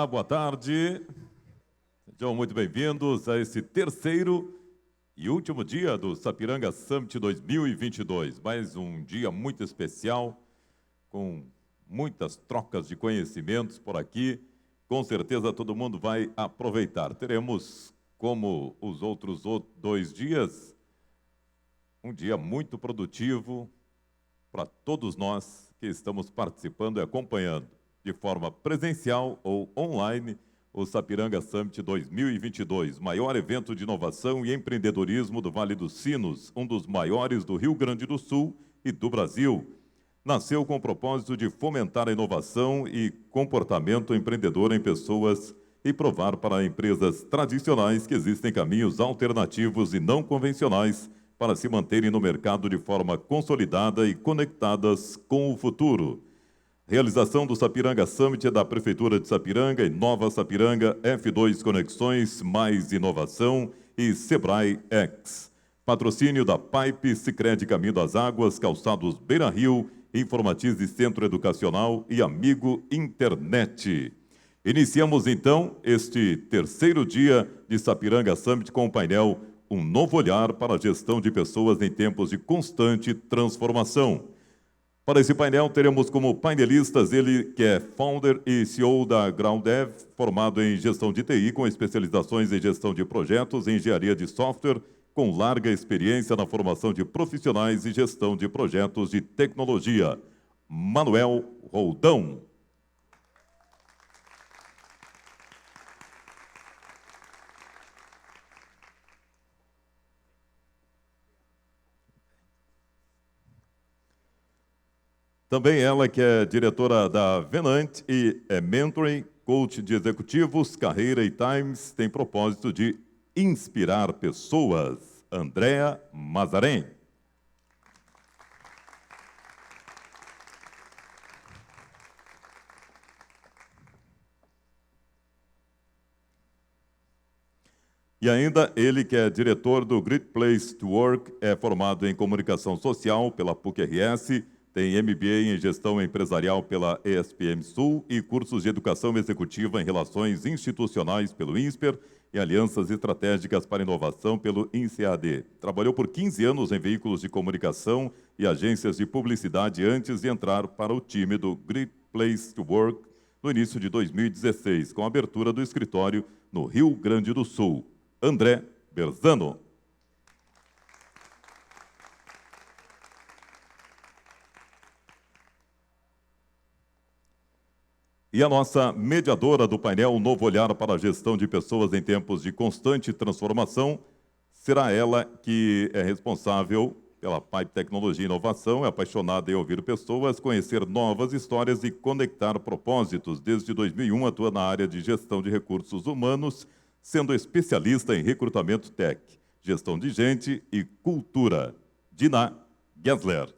Olá, boa tarde. Sejam muito bem-vindos a esse terceiro e último dia do Sapiranga Summit 2022. Mais um dia muito especial, com muitas trocas de conhecimentos por aqui. Com certeza todo mundo vai aproveitar. Teremos, como os outros 2 dias, um dia muito produtivo para todos nós que estamos participando e acompanhando de forma presencial ou online o Sapiranga Summit 2022, maior evento de inovação e empreendedorismo do Vale dos Sinos, um dos maiores do Rio Grande do Sul e do Brasil. Nasceu com o propósito de fomentar a inovação e comportamento empreendedor em pessoas e provar para empresas tradicionais que existem caminhos alternativos e não convencionais para se manterem no mercado de forma consolidada e conectadas com o futuro. Realização do Sapiranga Summit é da Prefeitura de Sapiranga, Inova Sapiranga, F2 Conexões, Mais Inovação e Sebrae X. Patrocínio da Pipe, Sicredi Caminho das Águas, Calçados Beira Rio, Informatize Centro Educacional e Amigo Internet. Iniciamos então este terceiro dia de Sapiranga Summit com o painel Um Novo Olhar para a Gestão de Pessoas em Tempos de Constante Transformação. Para esse painel, teremos como painelistas ele que é founder e CEO da GroundDev, formado em gestão de TI, com especializações em gestão de projetos e engenharia de software, com larga experiência na formação de profissionais e gestão de projetos de tecnologia. Manuel Roldão. Também ela que é diretora da Venant e é mentoring, coach de executivos, carreira e times, tem propósito de inspirar pessoas. Andréa Mazarém. E ainda ele que é diretor do Great Place to Work, é formado em comunicação social pela PUC-RS, tem MBA em Gestão Empresarial pela ESPM Sul e cursos de Educação Executiva em Relações Institucionais pelo INSPER e Alianças Estratégicas para Inovação pelo INSEAD. Trabalhou por 15 anos em veículos de comunicação e agências de publicidade antes de entrar para o time do Great Place to Work no início de 2016, com a abertura do escritório no Rio Grande do Sul. André Berzano. E a nossa mediadora do painel Um Novo Olhar para a Gestão de Pessoas em Tempos de Constante Transformação será ela que é responsável pela Pipe Tecnologia e Inovação, é apaixonada em ouvir pessoas, conhecer novas histórias e conectar propósitos. Desde 2001 atua na área de gestão de recursos humanos, sendo especialista em recrutamento tech, gestão de gente e cultura. Dina Gessler.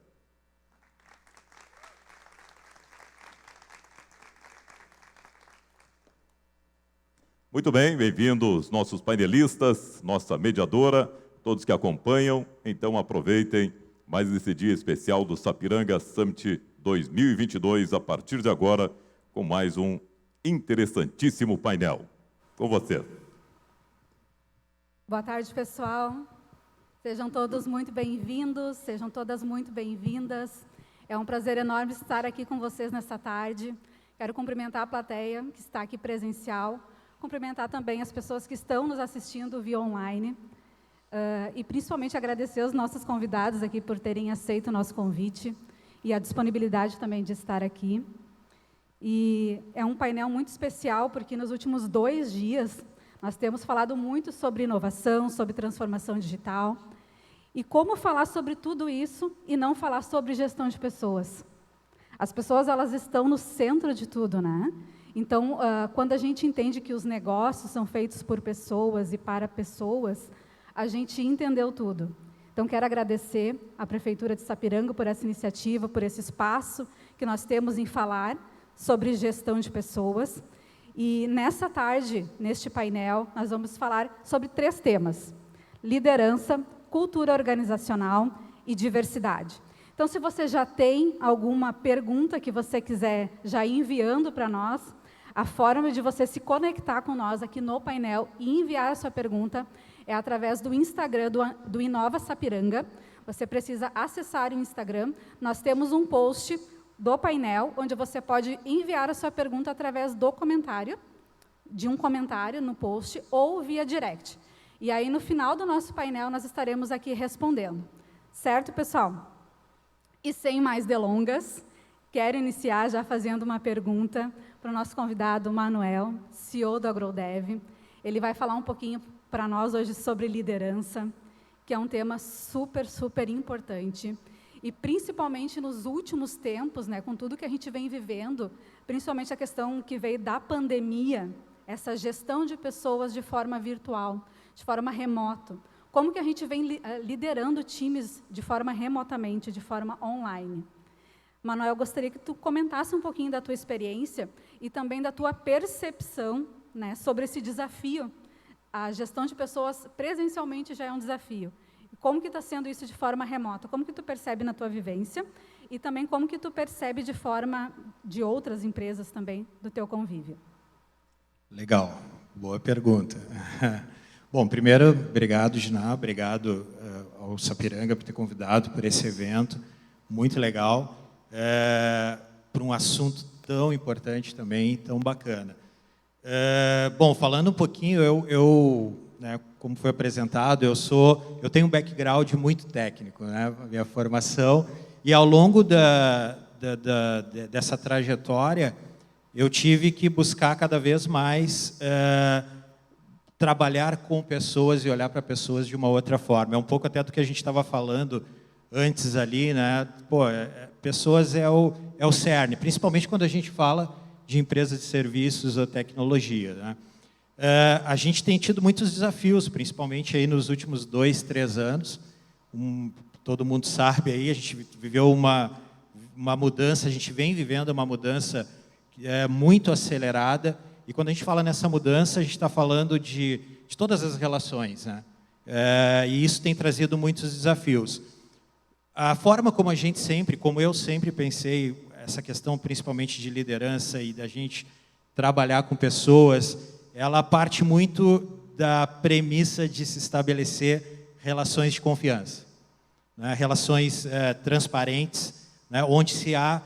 Muito bem, bem-vindos nossos painelistas, nossa mediadora, todos que acompanham. Então aproveitem mais esse dia especial do Sapiranga Summit 2022, a partir de agora, com mais um interessantíssimo painel. Com você. Boa tarde, pessoal. Sejam todos muito bem-vindos, sejam todas muito bem-vindas. É um prazer enorme estar aqui com vocês nessa tarde. Quero cumprimentar a plateia que está aqui presencial, cumprimentar também as pessoas que estão nos assistindo via online e principalmente agradecer aos nossos convidados aqui por terem aceito o nosso convite e a disponibilidade também de estar aqui. E é um painel muito especial porque nos últimos 2 dias nós temos falado muito sobre inovação, sobre transformação digital e como falar sobre tudo isso e não falar sobre gestão de pessoas. As pessoas, elas estão no centro de tudo, né? Então, quando a gente entende que os negócios são feitos por pessoas e para pessoas, a gente entendeu tudo. Então, quero agradecer à Prefeitura de Sapiranga por essa iniciativa, por esse espaço que nós temos em falar sobre gestão de pessoas. E nessa tarde, neste painel, nós vamos falar sobre 3 temas: liderança, cultura organizacional e diversidade. Então, se você já tem alguma pergunta que você quiser já ir enviando para nós, A forma de você se conectar com nós aqui no painel e enviar a sua pergunta é através do Instagram do Inova Sapiranga. Você precisa acessar o Instagram. Nós temos um post do painel, onde você pode enviar a sua pergunta através do comentário, de um comentário no post, ou via direct. E aí, no final do nosso painel, nós estaremos aqui respondendo. Certo, pessoal? E sem mais delongas, quero iniciar já fazendo uma pergunta para o nosso convidado, Manuel, CEO do AgroDev. Ele vai falar um pouquinho para nós hoje sobre liderança, que é um tema super, super importante. E principalmente nos últimos tempos, né, com tudo que a gente vem vivendo, principalmente a questão que veio da pandemia, essa gestão de pessoas de forma virtual, de forma remota. Como que a gente vem liderando times de forma remotamente, de forma online? Manuel, eu gostaria que tu comentasse um pouquinho da tua experiência e também da tua percepção, né, sobre esse desafio. A gestão de pessoas presencialmente já é um desafio. Como que está sendo isso de forma remota? Como que tu percebe na tua vivência? E também como que tu percebe de forma de outras empresas também, do teu convívio? Legal, boa pergunta. Bom, primeiro, obrigado, Giná, obrigado ao Sapiranga por ter convidado por esse evento, muito legal, por um assunto tão importante também, tão bacana. Bom, falando um pouquinho, né, como foi apresentado, eu tenho um background muito técnico, né, a minha formação, e ao longo dessa trajetória, eu tive que buscar cada vez mais trabalhar com pessoas e olhar para pessoas de uma outra forma. É um pouco até do que a gente estava falando antes ali, né? Pô, pessoas é o cerne, principalmente quando a gente fala de empresas de serviços ou tecnologia, né? A gente tem tido muitos desafios, principalmente aí nos últimos 2, 3 anos. Todo mundo sabe aí, a gente viveu uma mudança, a gente vem vivendo uma mudança muito acelerada. E quando a gente fala nessa mudança, a gente está falando de todas as relações, né? E isso tem trazido muitos desafios. A forma como como eu sempre pensei, essa questão principalmente de liderança e da gente trabalhar com pessoas, ela parte muito da premissa de se estabelecer relações de confiança, né? Relações transparentes, né? Onde se há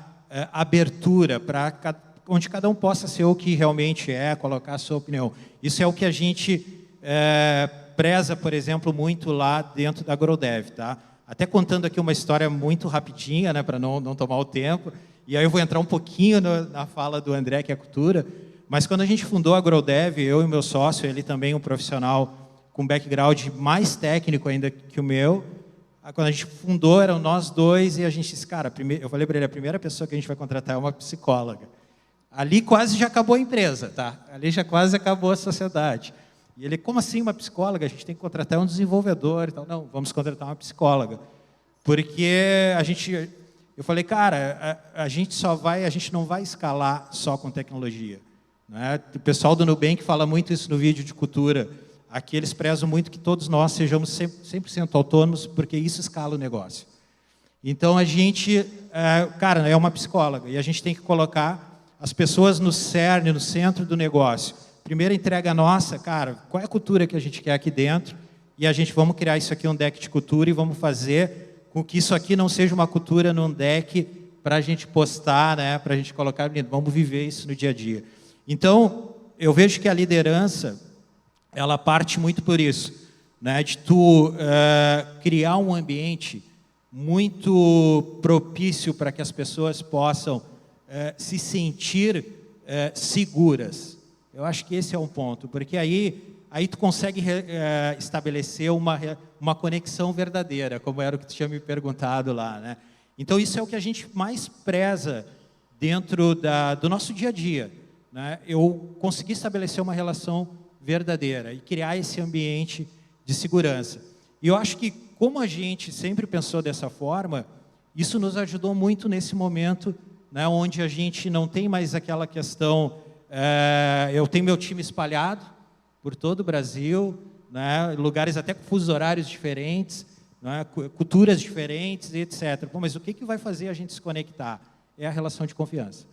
abertura para onde cada um possa ser o que realmente é, colocar a sua opinião. Isso é o que a gente preza, por exemplo, muito lá dentro da AgroDev, tá? Até contando aqui uma história muito rapidinha, né, para não tomar o tempo, e aí eu vou entrar um pouquinho na fala do André, que é cultura, mas quando a gente fundou a AgroDev, eu e meu sócio, ele também um profissional com background mais técnico ainda que o meu, quando a gente fundou, eram nós dois, e a gente disse, cara, eu falei para ele, a primeira pessoa que a gente vai contratar é uma psicóloga. Ali quase já acabou a empresa, tá? Ali já quase acabou a sociedade. E ele, como assim uma psicóloga? A gente tem que contratar um desenvolvedor e tal. Não, vamos contratar uma psicóloga. Porque eu falei, cara, a gente não vai escalar só com tecnologia, né? O pessoal do Nubank fala muito isso no vídeo de cultura. Aqui eles prezam muito que todos nós sejamos 100% autônomos, porque isso escala o negócio. Então a gente, cara, é uma psicóloga e a gente tem que colocar as pessoas no cerne, no centro do negócio. Primeira entrega nossa, cara, qual é a cultura que a gente quer aqui dentro? E a gente vamos criar isso aqui, um deck de cultura, e vamos fazer com que isso aqui não seja uma cultura num deck para a gente postar, né? Para a gente colocar, vamos viver isso no dia a dia. Então, eu vejo que a liderança, ela parte muito por isso, né? De tu criar um ambiente muito propício para que as pessoas possam se sentir seguras. Eu acho que esse é um ponto, porque aí tu consegue estabelecer uma conexão verdadeira, como era o que tu tinha me perguntado lá, né? Então isso é o que a gente mais preza dentro do nosso dia a dia, né? Eu consegui estabelecer uma relação verdadeira e criar esse ambiente de segurança. E eu acho que como a gente sempre pensou dessa forma, isso nos ajudou muito nesse momento, né, onde a gente não tem mais aquela questão, eu tenho meu time espalhado por todo o Brasil, né, lugares até com fusos horários diferentes, né, culturas diferentes, etc. Pô, mas o que vai fazer a gente se conectar? É a relação de confiança.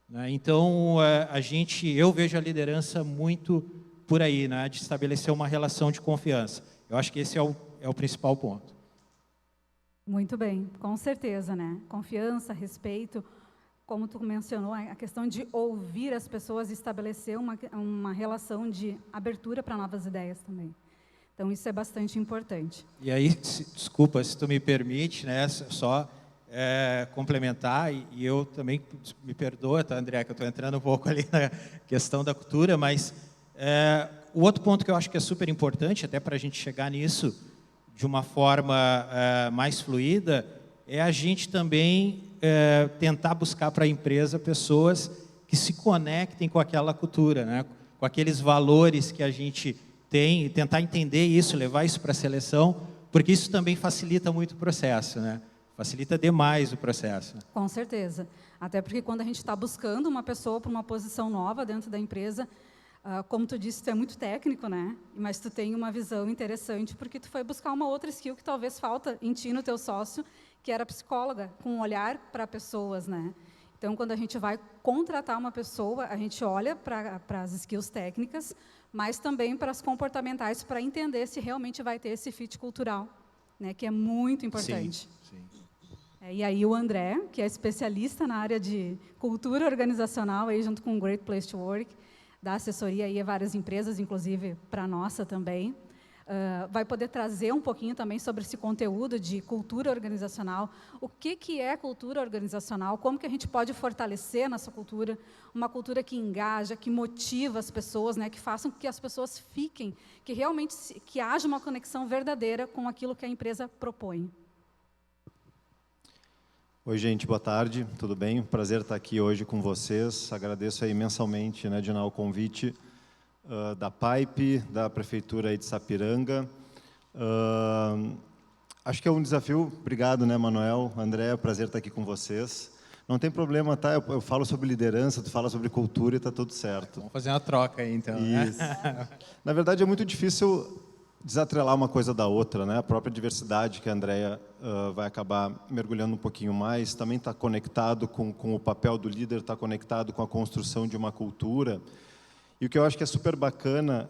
né? Então, eu vejo a liderança muito por aí, né? De estabelecer uma relação de confiança. Eu acho que esse é o principal ponto. Muito bem, com certeza, né? Confiança, respeito, como tu mencionou, a questão de ouvir as pessoas e estabelecer uma relação de abertura para novas ideias também. Então, isso é bastante importante. E aí, desculpa, se tu me permite, né? Só complementar, e eu também, me perdoa, tá, André, que eu estou entrando um pouco ali na questão da cultura, mas o outro ponto que eu acho que é super importante, até para a gente chegar nisso de uma forma mais fluida, é a gente também tentar buscar para a empresa pessoas que se conectem com aquela cultura, né? Com aqueles valores que a gente tem, e tentar entender isso, levar isso para a seleção, porque isso também facilita muito o processo, né? Facilita demais o processo. Com certeza. Até porque quando a gente está buscando uma pessoa para uma posição nova dentro da empresa, como tu disse, tu é muito técnico, né? Mas tu tem uma visão interessante porque tu foi buscar uma outra skill que talvez falta em ti, no teu sócio, que era psicóloga, com um olhar para pessoas, né? Então, quando a gente vai contratar uma pessoa, a gente olha para as skills técnicas, mas também para as comportamentais, para entender se realmente vai ter esse fit cultural, né? Que é muito importante. Sim. E aí o André, que é especialista na área de cultura organizacional, aí junto com o Great Place to Work, dá assessoria aí a várias empresas, inclusive para a nossa também, vai poder trazer um pouquinho também sobre esse conteúdo de cultura organizacional, o que é cultura organizacional, como que a gente pode fortalecer nossa cultura, uma cultura que engaja, que motiva as pessoas, né, que façam com que as pessoas fiquem, que realmente que haja uma conexão verdadeira com aquilo que a empresa propõe. Oi, gente, boa tarde, tudo bem? Prazer estar aqui hoje com vocês. Agradeço aí imensamente, né, Dina, o convite da Pipe, da Prefeitura aí de Sapiranga. Acho que é um desafio. Obrigado, né, Manuel, André, prazer estar aqui com vocês. Não tem problema, tá? Eu falo sobre liderança, tu fala sobre cultura e está tudo certo. Vamos fazer uma troca aí, então. Isso. Na verdade, é muito difícil desatrelar uma coisa da outra, né? A própria diversidade que a Andrea vai acabar mergulhando um pouquinho mais, também está conectado com o papel do líder, está conectado com a construção de uma cultura. E o que eu acho que é super bacana,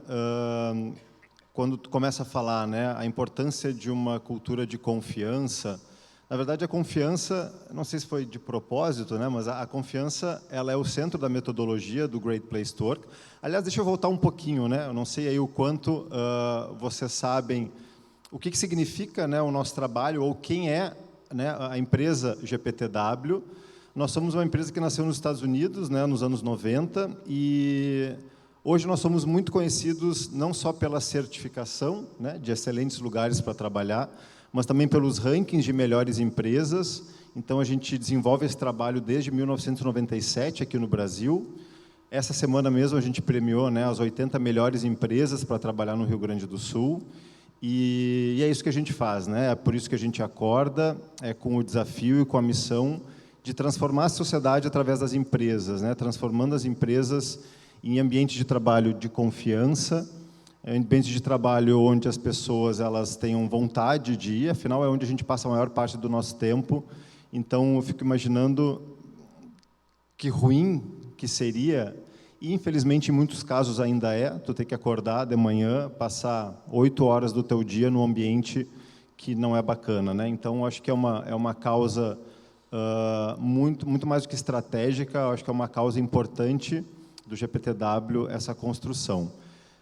quando tu começa a falar, né, a importância de uma cultura de confiança. Na verdade, a confiança, não sei se foi de propósito, né, mas a confiança ela é o centro da metodologia do Great Place to Work. Aliás, deixa eu voltar um pouquinho, né? Eu não sei aí o quanto vocês sabem o que significa, né, o nosso trabalho ou quem é, né, a empresa GPTW. Nós somos uma empresa que nasceu nos Estados Unidos, né, nos anos 90, e hoje nós somos muito conhecidos não só pela certificação, né, de excelentes lugares para trabalhar, mas também pelos rankings de melhores empresas. Então, a gente desenvolve esse trabalho desde 1997 aqui no Brasil. Essa semana mesmo a gente premiou, né, as 80 melhores empresas para trabalhar no Rio Grande do Sul. E é isso que a gente faz, né? É por isso que a gente acorda, com o desafio e com a missão de transformar a sociedade através das empresas, né? Transformando as empresas em ambientes de trabalho de confiança, ambientes de trabalho onde as pessoas elas tenham vontade de ir, afinal é onde a gente passa a maior parte do nosso tempo. Então eu fico imaginando que ruim que seria, e infelizmente em muitos casos ainda tu ter que acordar de manhã, passar 8 horas do teu dia num ambiente que não é bacana, né? Então acho que é uma causa muito mais do que estratégica, acho que é uma causa importante do GPTW essa construção.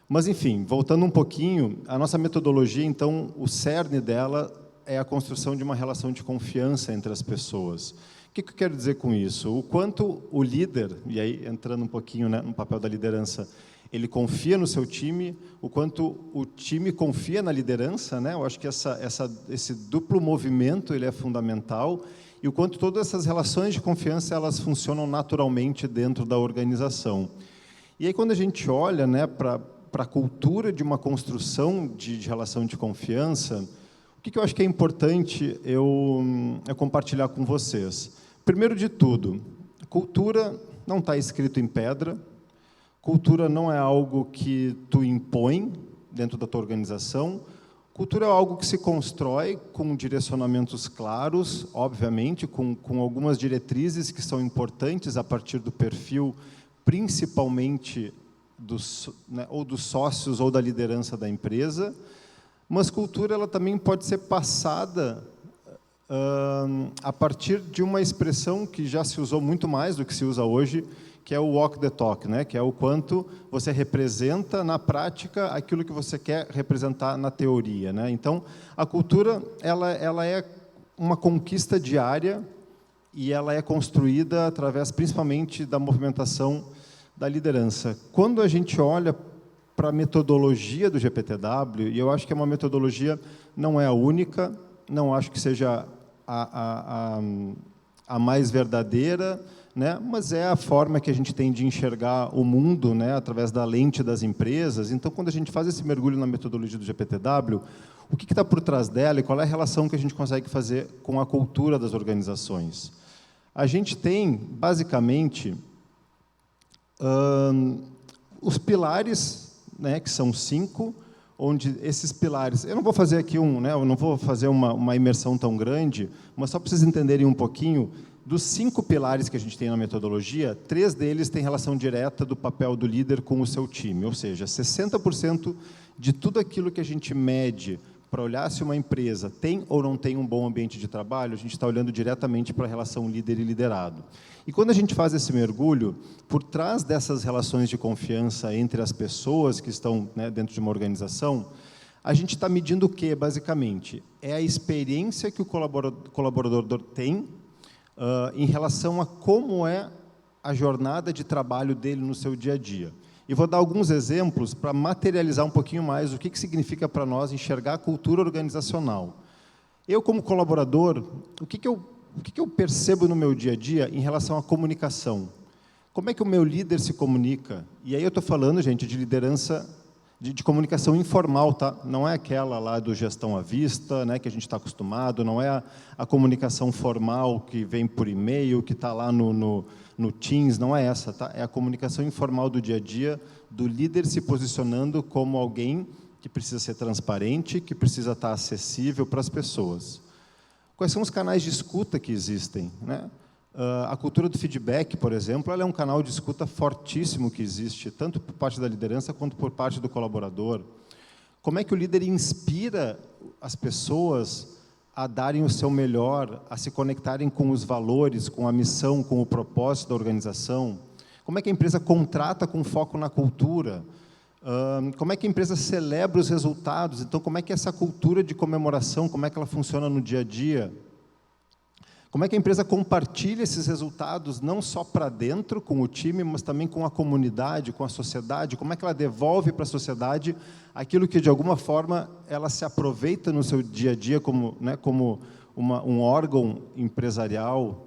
Mas, enfim, voltando um pouquinho, a nossa metodologia, então, o cerne dela é a construção de uma relação de confiança entre as pessoas. O que eu quero dizer com isso? O quanto o líder, e aí entrando um pouquinho, né, no papel da liderança, ele confia no seu time, o quanto o time confia na liderança, né? Eu acho que esse duplo movimento ele é fundamental, e o quanto todas essas relações de confiança elas funcionam naturalmente dentro da organização. E aí, quando a gente olha, né, para a cultura de uma construção de relação de confiança, o que eu acho que é importante eu compartilhar com vocês? Primeiro de tudo, cultura não está escrito em pedra, cultura não é algo que tu impõe dentro da tua organização, Cultura é algo que se constrói com direcionamentos claros, obviamente, com algumas diretrizes que são importantes a partir do perfil, principalmente ou dos sócios ou da liderança da empresa, mas cultura ela também pode ser passada a partir de uma expressão que já se usou muito mais do que se usa hoje, que é o walk the talk, né? Que é o quanto você representa na prática aquilo que você quer representar na teoria, né? Então, a cultura ela é uma conquista diária e ela é construída através, principalmente, da movimentação da liderança. Quando a gente olha para a metodologia do GPTW, e eu acho que é uma metodologia, não é a única, não acho que seja a mais verdadeira, né? Mas é a forma que a gente tem de enxergar o mundo, né? Através da lente das empresas. Então, quando a gente faz esse mergulho na metodologia do GPTW, o que está por trás dela e qual é a relação que a gente consegue fazer com a cultura das organizações? A gente tem, basicamente, os pilares, né? Que são 5, onde esses pilares... Eu não vou fazer aqui eu não vou fazer uma imersão tão grande, mas só para vocês entenderem um pouquinho. Dos 5 pilares que a gente tem na metodologia, 3 deles têm relação direta do papel do líder com o seu time, ou seja, 60% de tudo aquilo que a gente mede para olhar se uma empresa tem ou não tem um bom ambiente de trabalho, a gente está olhando diretamente para a relação líder e liderado. E quando a gente faz esse mergulho, por trás dessas relações de confiança entre as pessoas que estão, né, dentro de uma organização, a gente está medindo o quê, basicamente? É a experiência que o colaborador tem em relação a como é a jornada de trabalho dele no seu dia a dia. E vou dar alguns exemplos para materializar um pouquinho mais o que significa para nós enxergar a cultura organizacional. Eu, como colaborador, o que eu percebo no meu dia a dia em relação à comunicação? Como é que o meu líder se comunica? E aí eu estou falando, gente, de liderança, de comunicação informal, tá? Não é aquela lá do gestão à vista, né, que a gente está acostumado, não é a comunicação formal que vem por e-mail, que está lá no Teams, não é essa, tá? É a comunicação informal do dia a dia, do líder se posicionando como alguém que precisa ser transparente, que precisa estar acessível para as pessoas. Quais são os canais de escuta que existem, né? A cultura do feedback, por exemplo, ela é um canal de escuta fortíssimo que existe, tanto por parte da liderança quanto por parte do colaborador. Como é que o líder inspira as pessoas a darem o seu melhor, a se conectarem com os valores, com a missão, com o propósito da organização? Como é que a empresa contrata com foco na cultura? Como é que a empresa celebra os resultados? Então, como é que essa cultura de comemoração, como é que ela funciona no dia a dia? Como é que a empresa compartilha esses resultados, não só para dentro, com o time, mas também com a comunidade, com a sociedade? Como é que ela devolve para a sociedade aquilo que, de alguma forma, ela se aproveita no seu dia a dia como, né, como um órgão empresarial?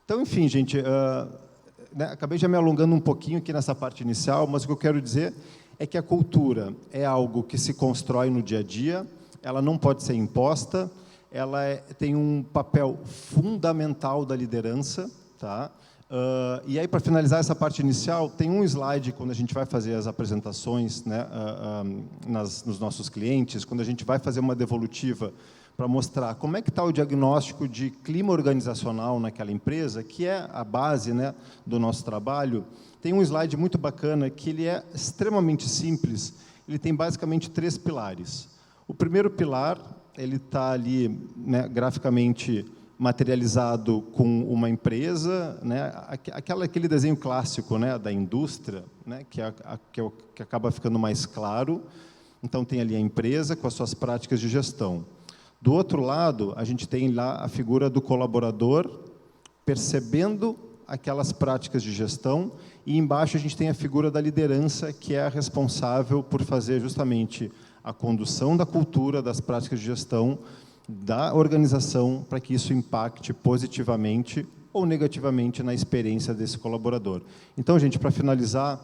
Então, enfim, gente, né, acabei já me alongando um pouquinho aqui nessa parte inicial, mas o que eu quero dizer é que a cultura é algo que se constrói no dia a dia, ela não pode ser imposta, ela tem um papel fundamental da liderança, tá? E aí, para finalizar essa parte inicial, tem um slide, quando a gente vai fazer as apresentações, né, nos nossos clientes, quando a gente vai fazer uma devolutiva para mostrar como é que está o diagnóstico de clima organizacional naquela empresa, que é a base, né, do nosso trabalho. Tem um slide muito bacana, que ele é extremamente simples, ele tem basicamente 3 pilares. O primeiro pilar, ele está ali, né, graficamente materializado com uma empresa, né, aquele desenho clássico, né, da indústria, né, que acaba ficando mais claro. Então, tem ali a empresa com as suas práticas de gestão. Do outro lado, a gente tem lá a figura do colaborador percebendo aquelas práticas de gestão, e embaixo a gente tem a figura da liderança, que é a responsável por fazer justamente a condução da cultura, das práticas de gestão, da organização, para que isso impacte positivamente ou negativamente na experiência desse colaborador. Então, gente, para finalizar,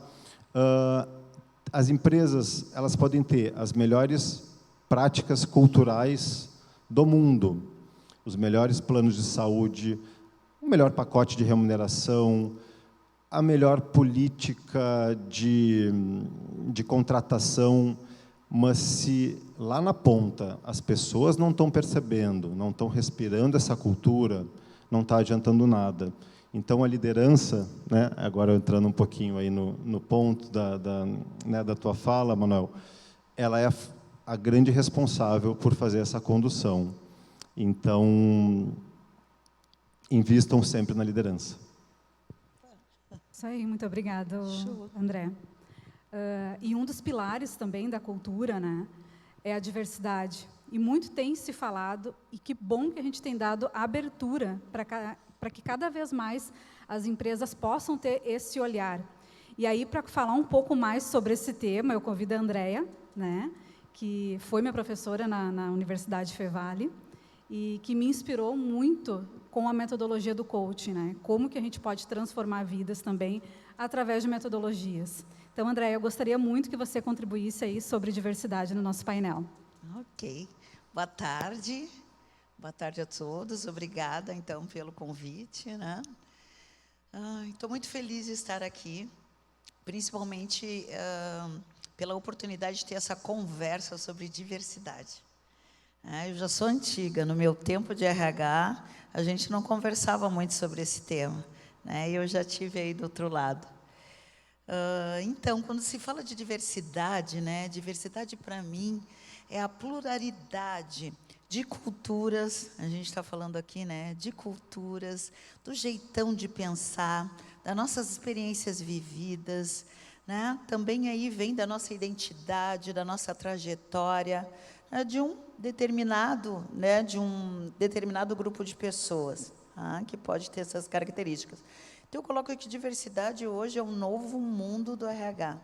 as empresas, elas podem ter as melhores práticas culturais do mundo, os melhores planos de saúde, o melhor pacote de remuneração, a melhor política de contratação, Mas se lá na ponta as pessoas não estão percebendo, não estão respirando essa cultura, não está adiantando nada. Então, a liderança, né, agora entrando um pouquinho aí no ponto da tua fala, Manuel, ela é a grande responsável por fazer essa condução. Então, invistam sempre na liderança. Isso aí, muito obrigado, André. E um dos pilares também da cultura, né, é a diversidade. E muito tem se falado, e que bom que a gente tem dado abertura para que cada vez mais as empresas possam ter esse olhar. E aí, para falar um pouco mais sobre esse tema, eu convido a Andréia, né, que foi minha professora na Universidade Fevale, e que me inspirou muito com a metodologia do coaching, né? Como que a gente pode transformar vidas também através de metodologias. Então, Andréia, eu gostaria muito que você contribuísse aí sobre diversidade no nosso painel. Ok. Boa tarde. Boa tarde a todos. Obrigada, então, pelo convite, né? Estou muito feliz de estar aqui, principalmente pela oportunidade de ter essa conversa sobre diversidade. Eu já sou antiga, no meu tempo de RH, a gente não conversava muito sobre esse tema, né? Eu já tive aí do outro lado. Então, quando se fala de diversidade, né, diversidade para mim é a pluralidade de culturas, a gente está falando aqui, né, de culturas, do jeitão de pensar, das nossas experiências vividas, né? Também aí vem da nossa identidade, da nossa trajetória, né, de um determinado grupo de pessoas, que pode ter essas características. Então, eu coloco aqui que diversidade hoje é um novo mundo do RH.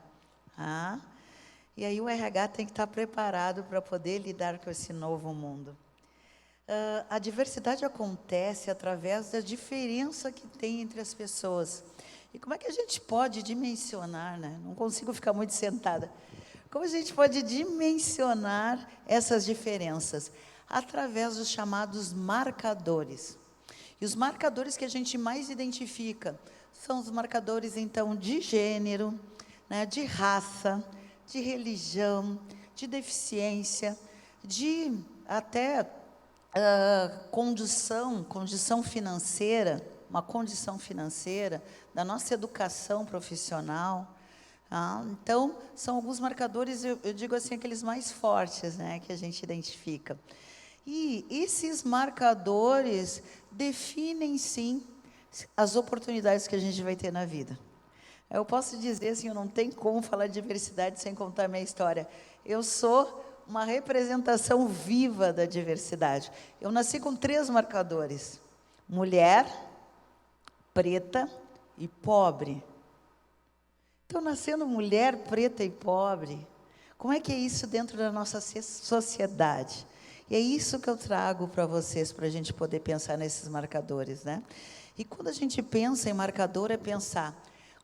E aí o RH tem que estar preparado para poder lidar com esse novo mundo. A diversidade acontece através da diferença que tem entre as pessoas. E como é que a gente pode dimensionar, né? Não consigo ficar muito sentada. Como a gente pode dimensionar essas diferenças? Através dos chamados marcadores. E os marcadores que a gente mais identifica são os marcadores, então, de gênero, né, de raça, de religião, de deficiência, de até condição financeira, uma condição financeira, da nossa educação profissional. Então, são alguns marcadores, eu digo assim, aqueles mais fortes, né, que a gente identifica. E esses marcadores definem, sim, as oportunidades que a gente vai ter na vida. Eu posso dizer assim, eu não tenho como falar de diversidade sem contar a minha história. Eu sou uma representação viva da diversidade. Eu nasci com 3 marcadores: mulher, preta e pobre. Então, nascendo mulher, preta e pobre, como é que é isso dentro da nossa sociedade? E é isso que eu trago para vocês, para a gente poder pensar nesses marcadores, né? E quando a gente pensa em marcador, é pensar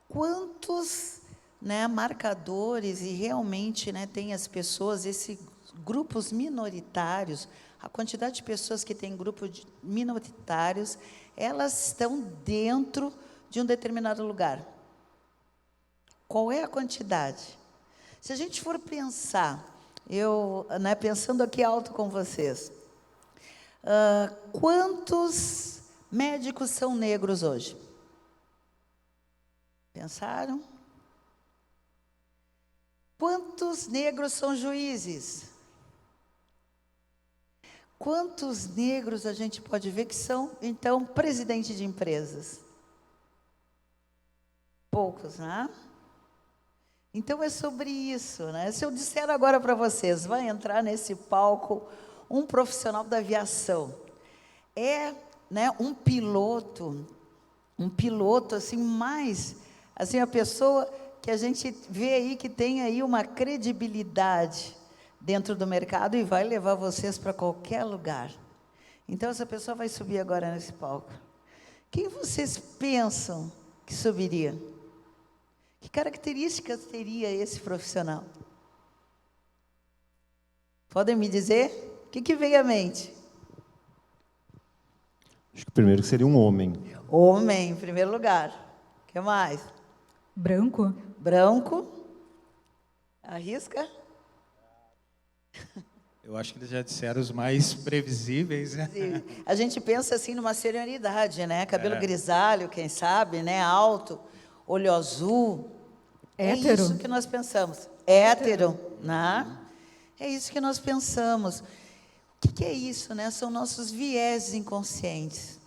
quantos, né, marcadores e realmente, né, tem as pessoas, esses grupos minoritários, a quantidade de pessoas que têm grupos minoritários, elas estão dentro de um determinado lugar. Qual é a quantidade? Se a gente for pensar, pensando aqui alto com vocês, quantos médicos são negros hoje? Pensaram? Quantos negros são juízes? Quantos negros a gente pode ver que são, então, presidentes de empresas? Poucos, né? Então, é sobre isso, né? Se eu disser agora para vocês, vai entrar nesse palco um profissional da aviação, né, um piloto assim, mais, assim, a pessoa que a gente vê aí que tem aí uma credibilidade dentro do mercado e vai levar vocês para qualquer lugar. Então, essa pessoa vai subir agora nesse palco. Quem vocês pensam que subiria? Que características teria esse profissional? Podem me dizer? O que veio à mente? Acho que primeiro que seria um homem. Homem, em primeiro lugar. O que mais? Branco? Branco. Arrisca? Eu acho que eles já disseram os mais previsíveis, né? A gente pensa assim numa serenidade, né? Cabelo grisalho, quem sabe, né? Alto, olho azul. Hétero. É isso que nós pensamos. Hétero, né? É isso que nós pensamos. O que é isso, né? São nossos vieses inconscientes.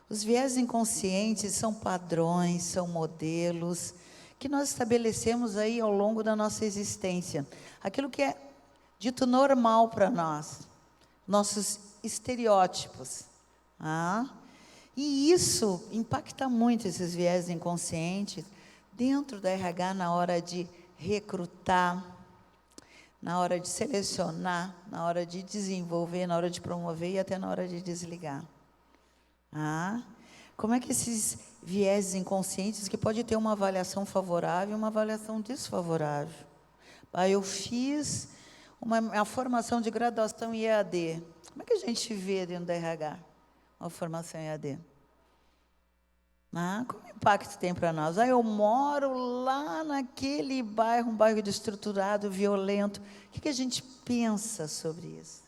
Os vieses inconscientes são padrões, são modelos que nós estabelecemos aí ao longo da nossa existência. Aquilo que é dito normal para nós, nossos estereótipos. E isso impacta muito, esses vieses inconscientes, dentro da RH na hora de recrutar, na hora de selecionar, na hora de desenvolver, na hora de promover e até na hora de desligar. Como é que esses vieses inconscientes, que pode ter uma avaliação favorável e uma avaliação desfavorável? Eu fiz a formação de graduação em EAD. Como é que a gente vê dentro da RH uma formação em EAD? Qual impacto tem para nós? Eu moro lá naquele bairro, um bairro desestruturado, violento. O que a gente pensa sobre isso?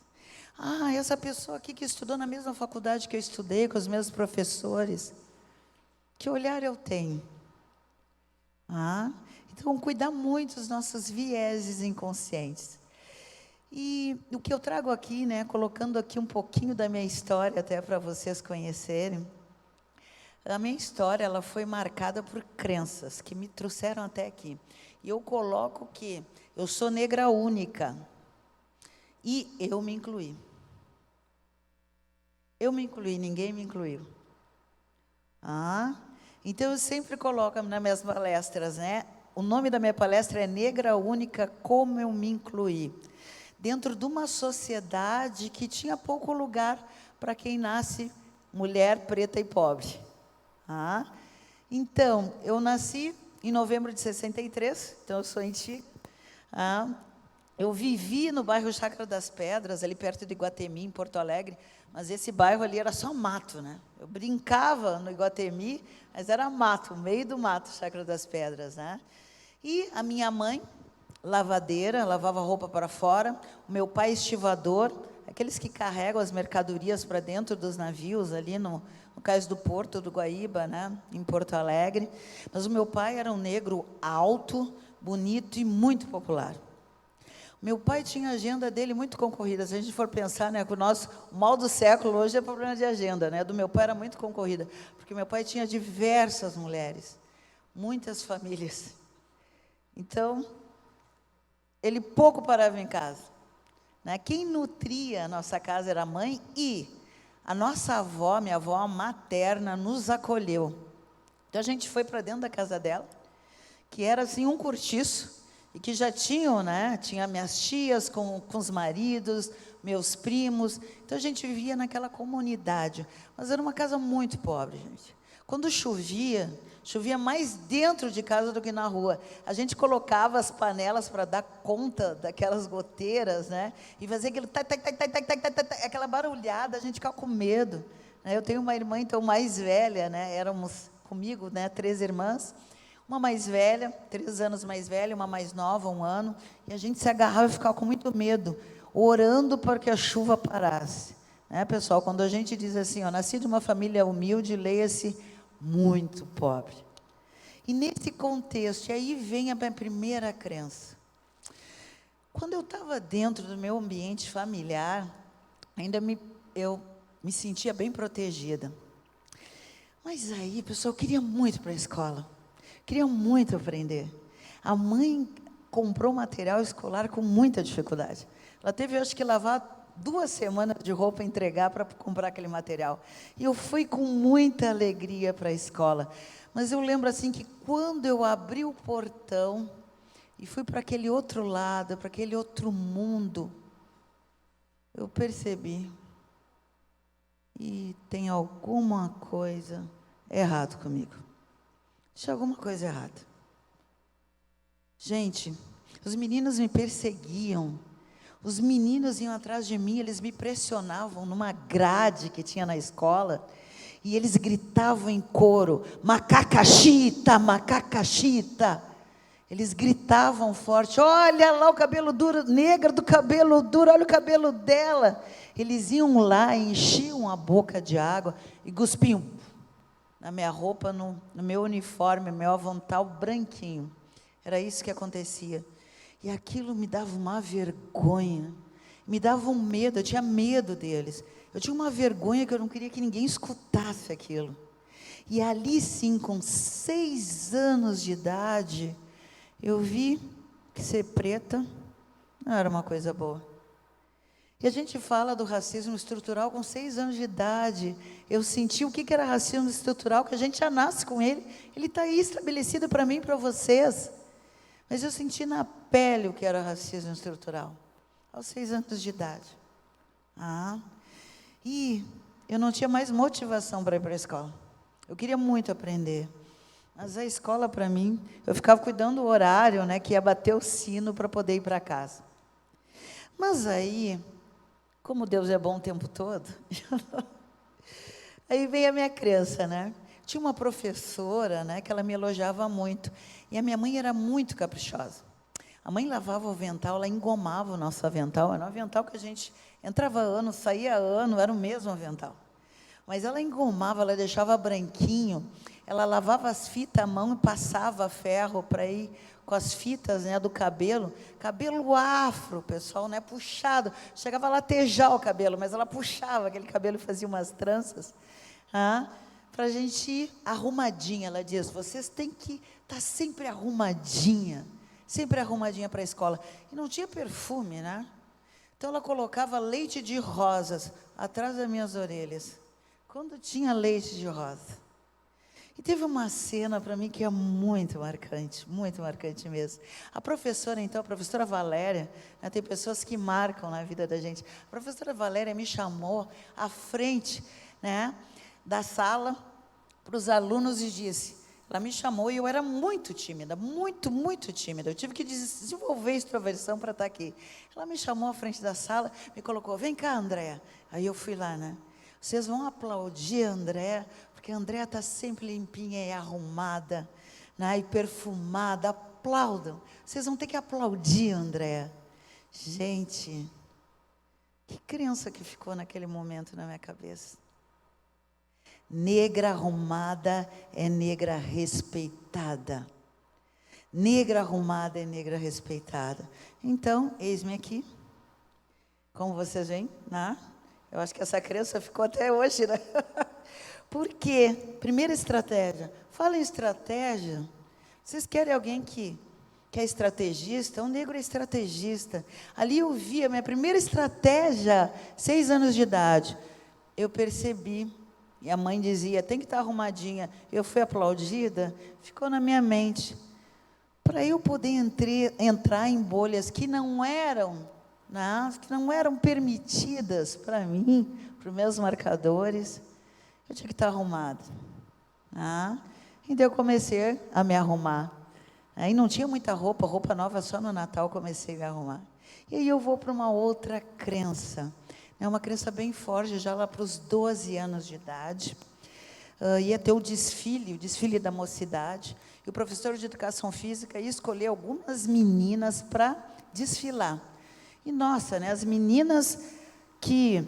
Essa pessoa aqui que estudou na mesma faculdade que eu estudei, com os mesmos professores. Que olhar eu tenho? Então, cuidar muito dos nossos vieses inconscientes. E o que eu trago aqui, né, colocando aqui um pouquinho da minha história, até para vocês conhecerem. A minha história, ela foi marcada por crenças que me trouxeram até aqui. E eu coloco que eu sou negra única. E eu me incluí. Eu me incluí, ninguém me incluiu. Então, eu sempre coloco nas minhas palestras, né? O nome da minha palestra é Negra Única, como eu me incluí. Dentro de uma sociedade que tinha pouco lugar para quem nasce mulher, preta e pobre. Então, eu nasci em novembro de 63, então eu sou antiga. Eu vivi no bairro Chácara das Pedras, ali perto de Iguatemi, em Porto Alegre, mas esse bairro ali era só mato, né? Eu brincava no Iguatemi, mas era mato, no meio do mato, Chácara das Pedras, né? E a minha mãe, lavadeira, lavava roupa para fora, o meu pai estivador, aqueles que carregam as mercadorias para dentro dos navios, ali no cais do Porto do Guaíba, né, em Porto Alegre. Mas o meu pai era um negro alto, bonito e muito popular. Meu pai tinha a agenda dele muito concorrida. Se a gente for pensar, né, que o mal do século hoje é problema de agenda, né? Do meu pai era muito concorrida, porque meu pai tinha diversas mulheres, muitas famílias. Então, ele pouco parava em casa, né? Quem nutria a nossa casa era a mãe, e a nossa avó, minha avó materna, nos acolheu. Então, a gente foi para dentro da casa dela, que era assim um cortiço, e que já tinham, né? Tinha minhas tias com os maridos, meus primos. Então, a gente vivia naquela comunidade. Mas era uma casa muito pobre, gente. Quando chovia mais dentro de casa do que na rua. A gente colocava as panelas para dar conta daquelas goteiras, né? E fazia aquilo, aquela barulhada, a gente ficava com medo. Eu tenho uma irmã, então, mais velha, né? Éramos comigo, né? 3 irmãs. Uma mais velha, 3 anos mais velha, uma mais nova, 1 ano. E a gente se agarrava e ficava com muito medo, orando para que a chuva parasse. Né, pessoal? Quando a gente diz assim, nasci de uma família humilde, leia-se muito pobre. E nesse contexto, e aí vem a minha primeira crença. Quando eu estava dentro do meu ambiente familiar, eu me sentia bem protegida. Mas aí, pessoal, eu queria muito ir para a escola. Queria muito aprender. A mãe comprou material escolar com muita dificuldade. Ela teve, eu acho que, lavar 2 semanas de roupa e entregar para comprar aquele material. E eu fui com muita alegria para a escola. Mas eu lembro assim que quando eu abri o portão e fui para aquele outro lado, para aquele outro mundo, eu percebi, e tem alguma coisa errada comigo. Tinha alguma coisa errada. Gente, os meninos me perseguiam. Os meninos iam atrás de mim, eles me pressionavam numa grade que tinha na escola, e eles gritavam em coro, macacachita, macacachita. Eles gritavam forte, olha lá o cabelo duro, negra do cabelo duro, olha o cabelo dela. Eles iam lá, enchiam a boca de água e cuspiam na minha roupa, no meu uniforme, meu avental branquinho. Era isso que acontecia. E aquilo me dava uma vergonha, me dava um medo, eu tinha medo deles. Eu tinha uma vergonha que eu não queria que ninguém escutasse aquilo. E ali sim, com 6 anos de idade, eu vi que ser preta não era uma coisa boa. E a gente fala do racismo estrutural com 6 anos de idade. Eu senti o que era racismo estrutural, que a gente já nasce com ele. Ele está aí estabelecido para mim e para vocês. Mas eu senti na pele o que era racismo estrutural, aos 6 anos de idade. E eu não tinha mais motivação para ir para a escola. Eu queria muito aprender. Mas a escola, para mim, eu ficava cuidando do horário, né, que ia bater o sino para poder ir para casa. Mas aí, como Deus é bom o tempo todo, aí vem a minha crença, né? Tinha uma professora, né, que ela me elogiava muito. E a minha mãe era muito caprichosa. A mãe lavava o avental, ela engomava o nosso avental. Era um avental que a gente entrava ano, saía ano, era o mesmo avental. Mas ela engomava, ela deixava branquinho, ela lavava as fitas à mão e passava ferro para ir com as fitas, né, do cabelo afro, pessoal, né, puxado, chegava a latejar o cabelo, mas ela puxava aquele cabelo e fazia umas tranças, para a gente ir arrumadinha. Ela diz, vocês têm que estar sempre arrumadinha para a escola. E não tinha perfume, né? Então ela colocava leite de rosas atrás das minhas orelhas, quando tinha leite de rosa. E teve uma cena para mim que é muito marcante mesmo. A professora, então, a professora Valéria, né, tem pessoas que marcam na vida da gente. A professora Valéria me chamou à frente, né, da sala para os alunos e disse, ela me chamou e eu era muito tímida, muito tímida. Eu tive que desenvolver extroversão para estar aqui. Ela me chamou à frente da sala, me colocou, vem cá, Andréa. Aí eu fui lá, né? Vocês vão aplaudir a Andréa, porque a Andréa está sempre limpinha e arrumada, né, e perfumada. Aplaudam. Vocês vão ter que aplaudir a Andréa. Gente, que crença que ficou naquele momento na minha cabeça. Negra arrumada é negra respeitada. Negra arrumada é negra respeitada. Então, eis-me aqui. Como vocês veem, né? Eu acho que essa crença ficou até hoje, né? Por quê? Primeira estratégia. Fala em estratégia. Vocês querem alguém que é estrategista? O negro é estrategista. Ali eu vi a minha primeira estratégia, 6 anos de idade. Eu percebi, e a mãe dizia, tem que estar arrumadinha. Eu fui aplaudida, ficou na minha mente. Para eu poder entrar em bolhas que não eram permitidas para mim, para os meus marcadores, eu tinha que estar arrumada. Então eu comecei a me arrumar. Aí não tinha muita roupa nova, só no Natal comecei a me arrumar. E aí eu vou para uma outra crença, uma crença bem forte, já lá para os 12 anos de idade. Ia ter o desfile da mocidade, e o professor de educação física ia escolher algumas meninas para desfilar. E nossa, né, as meninas que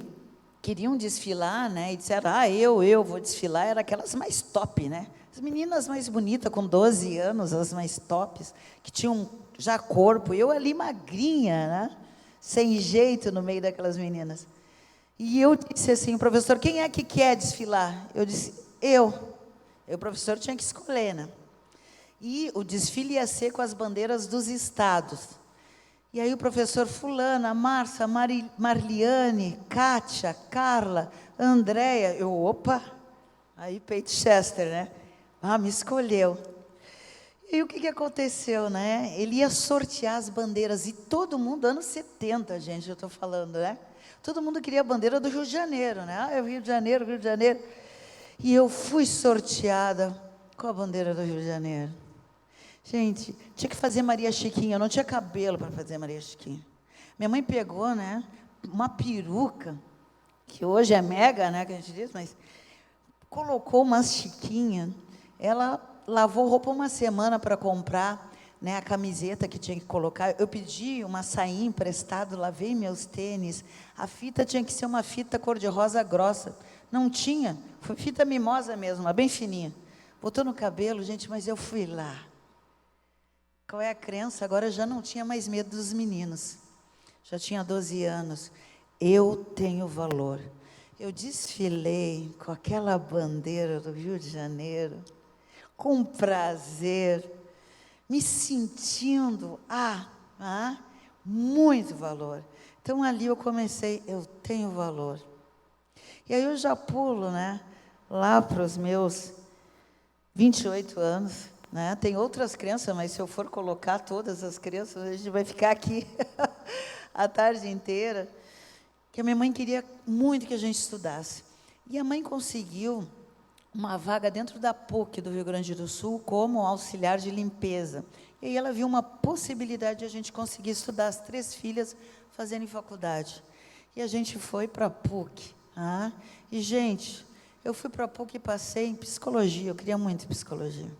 queriam desfilar, né, e disseram, eu vou desfilar, eram aquelas mais top, né? As meninas mais bonitas, com 12 anos, as mais tops, que tinham já corpo, eu ali magrinha, né, sem jeito no meio daquelas meninas. E eu disse assim, professor, quem é que quer desfilar? Eu disse, eu. E o professor tinha que escolher, né? E o desfile ia ser com as bandeiras dos estados. E aí o professor fulana, Márcia, Marliane, Kátia, Carla, Andréia, aí Pete Chester, né? Me escolheu. E o que aconteceu, né? Ele ia sortear as bandeiras, e todo mundo, anos 70, gente, eu estou falando, né? Todo mundo queria a bandeira do Rio de Janeiro, né? Rio de Janeiro. E eu fui sorteada com a bandeira do Rio de Janeiro. Gente, tinha que fazer Maria Chiquinha, eu não tinha cabelo para fazer Maria Chiquinha. Minha mãe pegou, né, uma peruca, que hoje é mega, né, que a gente diz, mas colocou uma chiquinha, ela lavou roupa uma semana para comprar, né, a camiseta que tinha que colocar. Eu pedi uma sainha emprestada, lavei meus tênis. A fita tinha que ser uma fita cor-de-rosa grossa. Não tinha, foi fita mimosa mesmo, uma bem fininha. Botou no cabelo, gente, mas eu fui lá. Qual é a crença? Agora eu já não tinha mais medo dos meninos. Já tinha 12 anos. Eu tenho valor. Eu desfilei com aquela bandeira do Rio de Janeiro, com prazer, me sentindo, muito valor. Então, ali eu comecei, eu tenho valor. E aí eu já pulo, né, lá para os meus 28 anos, né, tem outras crenças, mas se eu for colocar todas as crenças, a gente vai ficar aqui a tarde inteira, que a minha mãe queria muito que a gente estudasse. E a mãe conseguiu uma vaga dentro da PUC do Rio Grande do Sul como auxiliar de limpeza. E aí ela viu uma possibilidade de a gente conseguir estudar, as 3 filhas fazendo faculdade. E a gente foi para a PUC. E, gente, eu fui para a PUC e passei em psicologia, eu queria muito psicologia.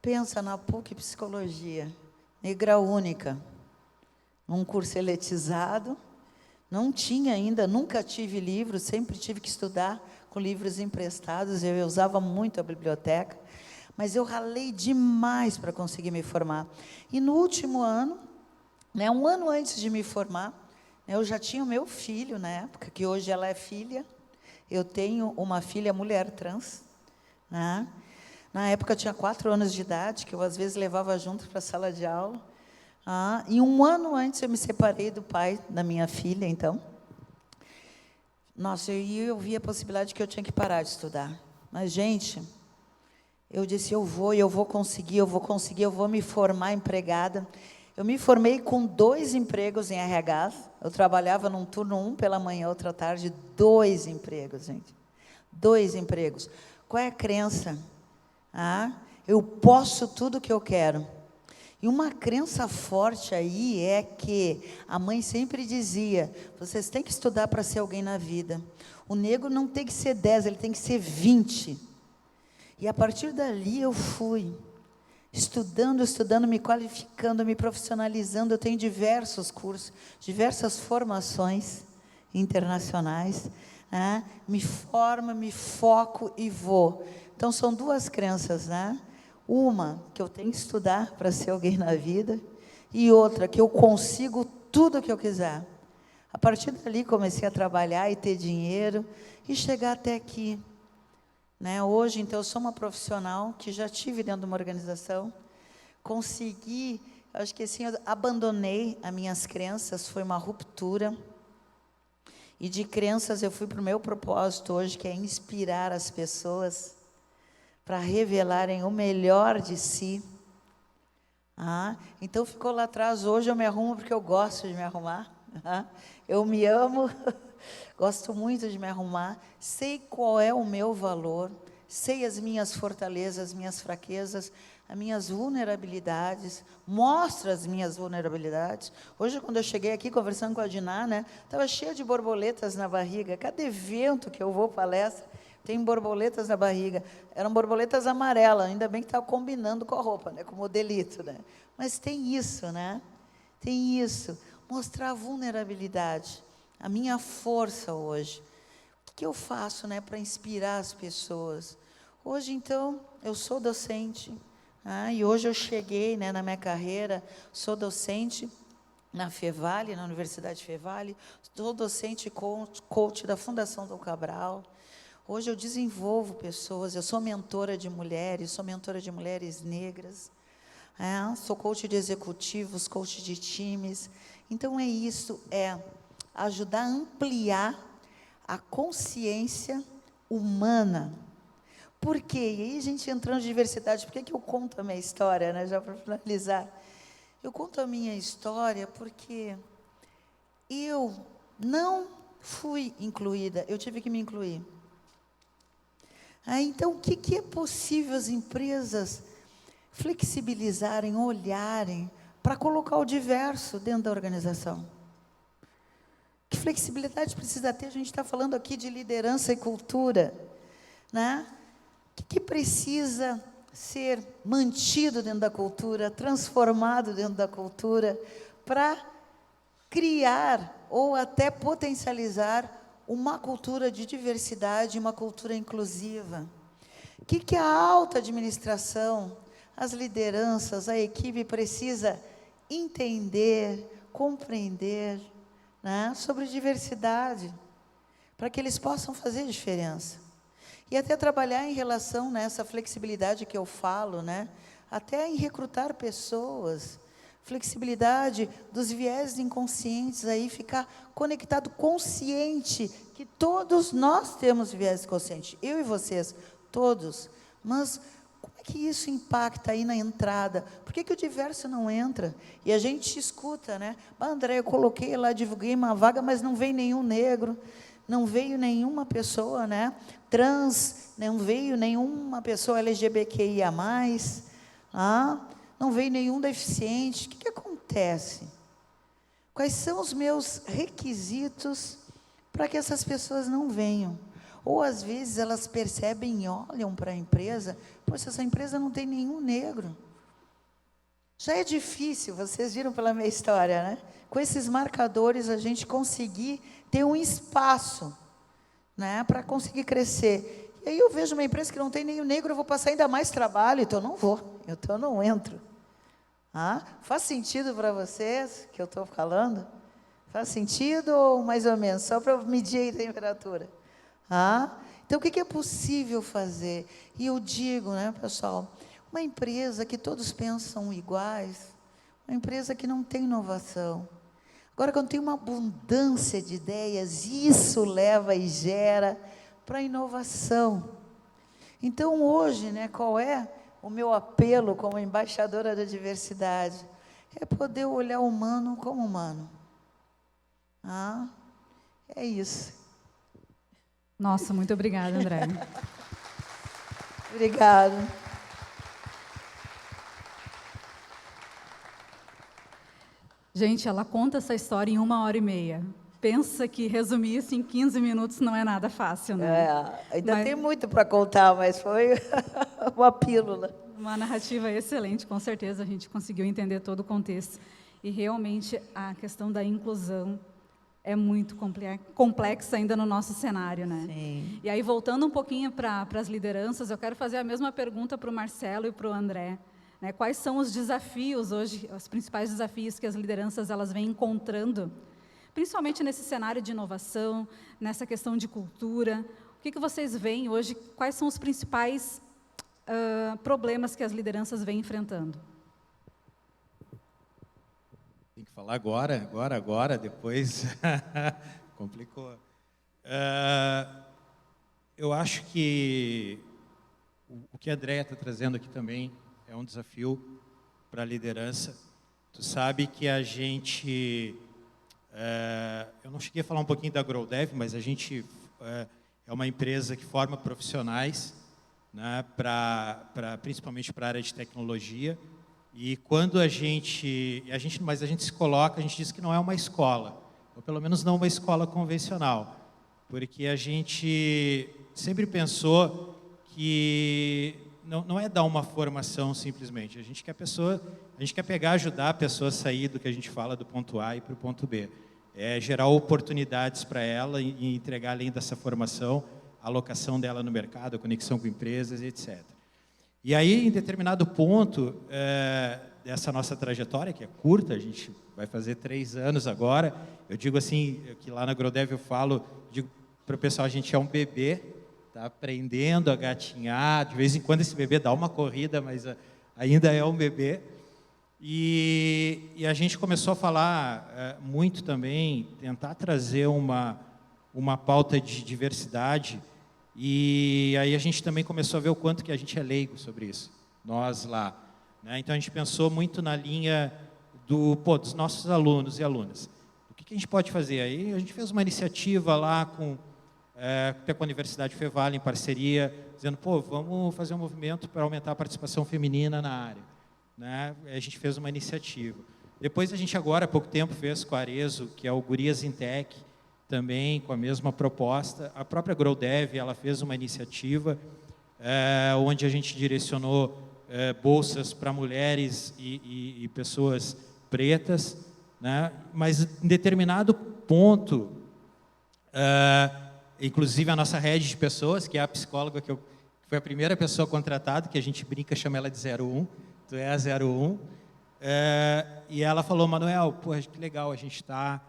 Pensa na PUC Psicologia, negra única, num curso elitizado, não tinha ainda, nunca tive livro, sempre tive que estudar com livros emprestados, eu usava muito a biblioteca, mas eu ralei demais para conseguir me formar. E no último ano, né, um ano antes de me formar, né, eu já tinha o meu filho, na época, que hoje ela é filha, eu tenho uma filha mulher trans, né? Na época eu tinha 4 anos de idade, que eu às vezes levava junto para a sala de aula, e um ano antes eu me separei do pai da minha filha, então. Nossa, eu vi a possibilidade que eu tinha que parar de estudar. Mas, gente, eu disse, eu vou conseguir, eu vou me formar empregada. Eu me formei com 2 empregos em RH. Eu trabalhava num turno, um pela manhã, outra à tarde, 2 empregos, gente. 2 empregos. Qual é a crença? Eu posso tudo o que eu quero. E uma crença forte aí é que a mãe sempre dizia, vocês têm que estudar para ser alguém na vida. O negro não tem que ser 10, ele tem que ser 20. E a partir dali eu fui estudando, me qualificando, me profissionalizando. Eu tenho diversos cursos, diversas formações internacionais. Me formo, me foco e vou. Então, são 2 crenças, né? Uma, que eu tenho que estudar para ser alguém na vida, e outra, que eu consigo tudo o que eu quiser. A partir dali, comecei a trabalhar e ter dinheiro, e chegar até aqui. Né? Hoje, então, eu sou uma profissional que já tive dentro de uma organização, consegui, acho que assim, eu abandonei as minhas crenças, foi uma ruptura, e de crenças eu fui para o meu propósito hoje, que é inspirar as pessoas para revelarem o melhor de si. Então ficou lá atrás. Hoje eu me arrumo porque eu gosto de me arrumar. Eu me amo, gosto muito de me arrumar, sei qual é o meu valor, sei as minhas fortalezas, as minhas fraquezas, as minhas vulnerabilidades, mostro as minhas vulnerabilidades. Hoje, quando eu cheguei aqui conversando com a Diná, né, estava cheia de borboletas na barriga. Cada evento que eu vou palestra, tem borboletas na barriga. Eram borboletas amarelas, ainda bem que estava combinando com a roupa, né, com o modelito, né? Mas tem isso, né? Tem isso. Mostrar a vulnerabilidade, a minha força hoje. O que eu faço, né, para inspirar as pessoas? Hoje, então, eu sou docente, e hoje eu cheguei, né, na minha carreira, sou docente na Fevale, na Universidade Fevale, sou docente coach da Fundação Dom Cabral. Hoje eu desenvolvo pessoas, eu sou mentora de mulheres negras, sou coach de executivos, coach de times. Então é isso, é ajudar a ampliar a consciência humana. Por quê? E aí a gente entrando em diversidade, por que eu conto a minha história, né, já para finalizar? Eu conto a minha história porque eu não fui incluída, eu tive que me incluir. Então, o que é possível as empresas flexibilizarem, olharem, para colocar o diverso dentro da organização? Que flexibilidade precisa ter? A gente está falando aqui de liderança e cultura, né? O que precisa ser mantido dentro da cultura, transformado dentro da cultura, para criar ou até potencializar uma cultura de diversidade, uma cultura inclusiva. O que a alta administração, as lideranças, a equipe precisa entender, compreender, né, sobre diversidade, para que eles possam fazer diferença. E até trabalhar em relação nessa flexibilidade que eu falo, né, até em recrutar pessoas, flexibilidade dos viés inconscientes, aí ficar conectado, consciente, que todos nós temos viés consciente, eu e vocês, todos, mas como é que isso impacta aí na entrada? Por que o diverso não entra? E a gente escuta, né? André, eu coloquei lá, divulguei uma vaga, mas não veio nenhum negro, não veio nenhuma pessoa, né, trans, não veio nenhuma pessoa LGBTQIA+, não veio nenhum deficiente. O que acontece? Quais são os meus requisitos para que essas pessoas não venham? Ou, às vezes, elas percebem e olham para a empresa, poxa, essa empresa não tem nenhum negro. Já é difícil, vocês viram pela minha história, né? Com esses marcadores, a gente conseguir ter um espaço, né, para conseguir crescer. E aí eu vejo uma empresa que não tem nenhum negro, eu vou passar ainda mais trabalho, então não vou, então não entro. Faz sentido para vocês que eu estou falando? Faz sentido ou mais ou menos? Só para medir a temperatura. Então, o que é possível fazer? E eu digo, né, pessoal, uma empresa que todos pensam iguais, uma empresa que não tem inovação. Agora, quando tem uma abundância de ideias, isso leva e gera para a inovação. Então, hoje, né, qual é o meu apelo como embaixadora da diversidade? É poder olhar o humano como humano. É isso. Nossa, muito obrigada, André. Obrigada. Gente, ela conta essa história em 1h30. Pensa que resumir isso em 15 minutos não é nada fácil, né? Ainda tem muito para contar, mas foi uma pílula. Uma narrativa excelente, com certeza a gente conseguiu entender todo o contexto. E realmente a questão da inclusão é muito complexa ainda no nosso cenário, né? Sim. E aí, voltando um pouquinho para as lideranças, eu quero fazer a mesma pergunta para o Marcelo e para o André. Né? Quais são os desafios hoje, os principais desafios que as lideranças elas vêm encontrando, principalmente nesse cenário de inovação, nessa questão de cultura? O que vocês veem hoje? Quais são os principais problemas que as lideranças vêm enfrentando? Tem que falar agora, depois complicou. Eu acho que o que a Andréia está trazendo aqui também é um desafio para a liderança. Tu sabe que a gente... eu não cheguei a falar um pouquinho da GrowDev, mas a gente é uma empresa que forma profissionais, né, principalmente para a área de tecnologia. E quando a gente se coloca, a gente diz que não é uma escola, ou pelo menos não uma escola convencional, porque a gente sempre pensou que não é dar uma formação simplesmente, a gente quer pegar, ajudar a pessoa a sair do que a gente fala do ponto A e para o ponto B, é gerar oportunidades para ela e entregar, além dessa formação, a alocação dela no mercado, a conexão com empresas, etc. E aí, em determinado ponto dessa nossa trajetória, que é curta, a gente vai fazer 3 anos agora, eu digo assim, que lá na GrowDev eu digo para o pessoal, a gente é um bebê, está aprendendo a gatinhar, de vez em quando esse bebê dá uma corrida, mas ainda é um bebê. E a gente começou a falar muito também, tentar trazer uma pauta de diversidade. E aí a gente também começou a ver o quanto que a gente é leigo sobre isso, nós lá. Né? Então a gente pensou muito na linha dos nossos alunos e alunas. O que a gente pode fazer? Aí a gente fez uma iniciativa lá com a Universidade Fevale, em parceria, dizendo, vamos fazer um movimento para aumentar a participação feminina na área. Né? A gente fez uma iniciativa. Depois a gente agora, há pouco tempo, fez com a Arezo, que é o Gurias in Tech, também com a mesma proposta. A própria GrowDev, ela fez uma iniciativa onde a gente direcionou bolsas para mulheres e pessoas pretas, né? Mas em determinado ponto, inclusive a nossa rede de pessoas, que é a psicóloga que foi a primeira pessoa contratada, que a gente brinca, chama ela de 01, tu é a 01, e ela falou: Manuel, pô, que legal, a gente está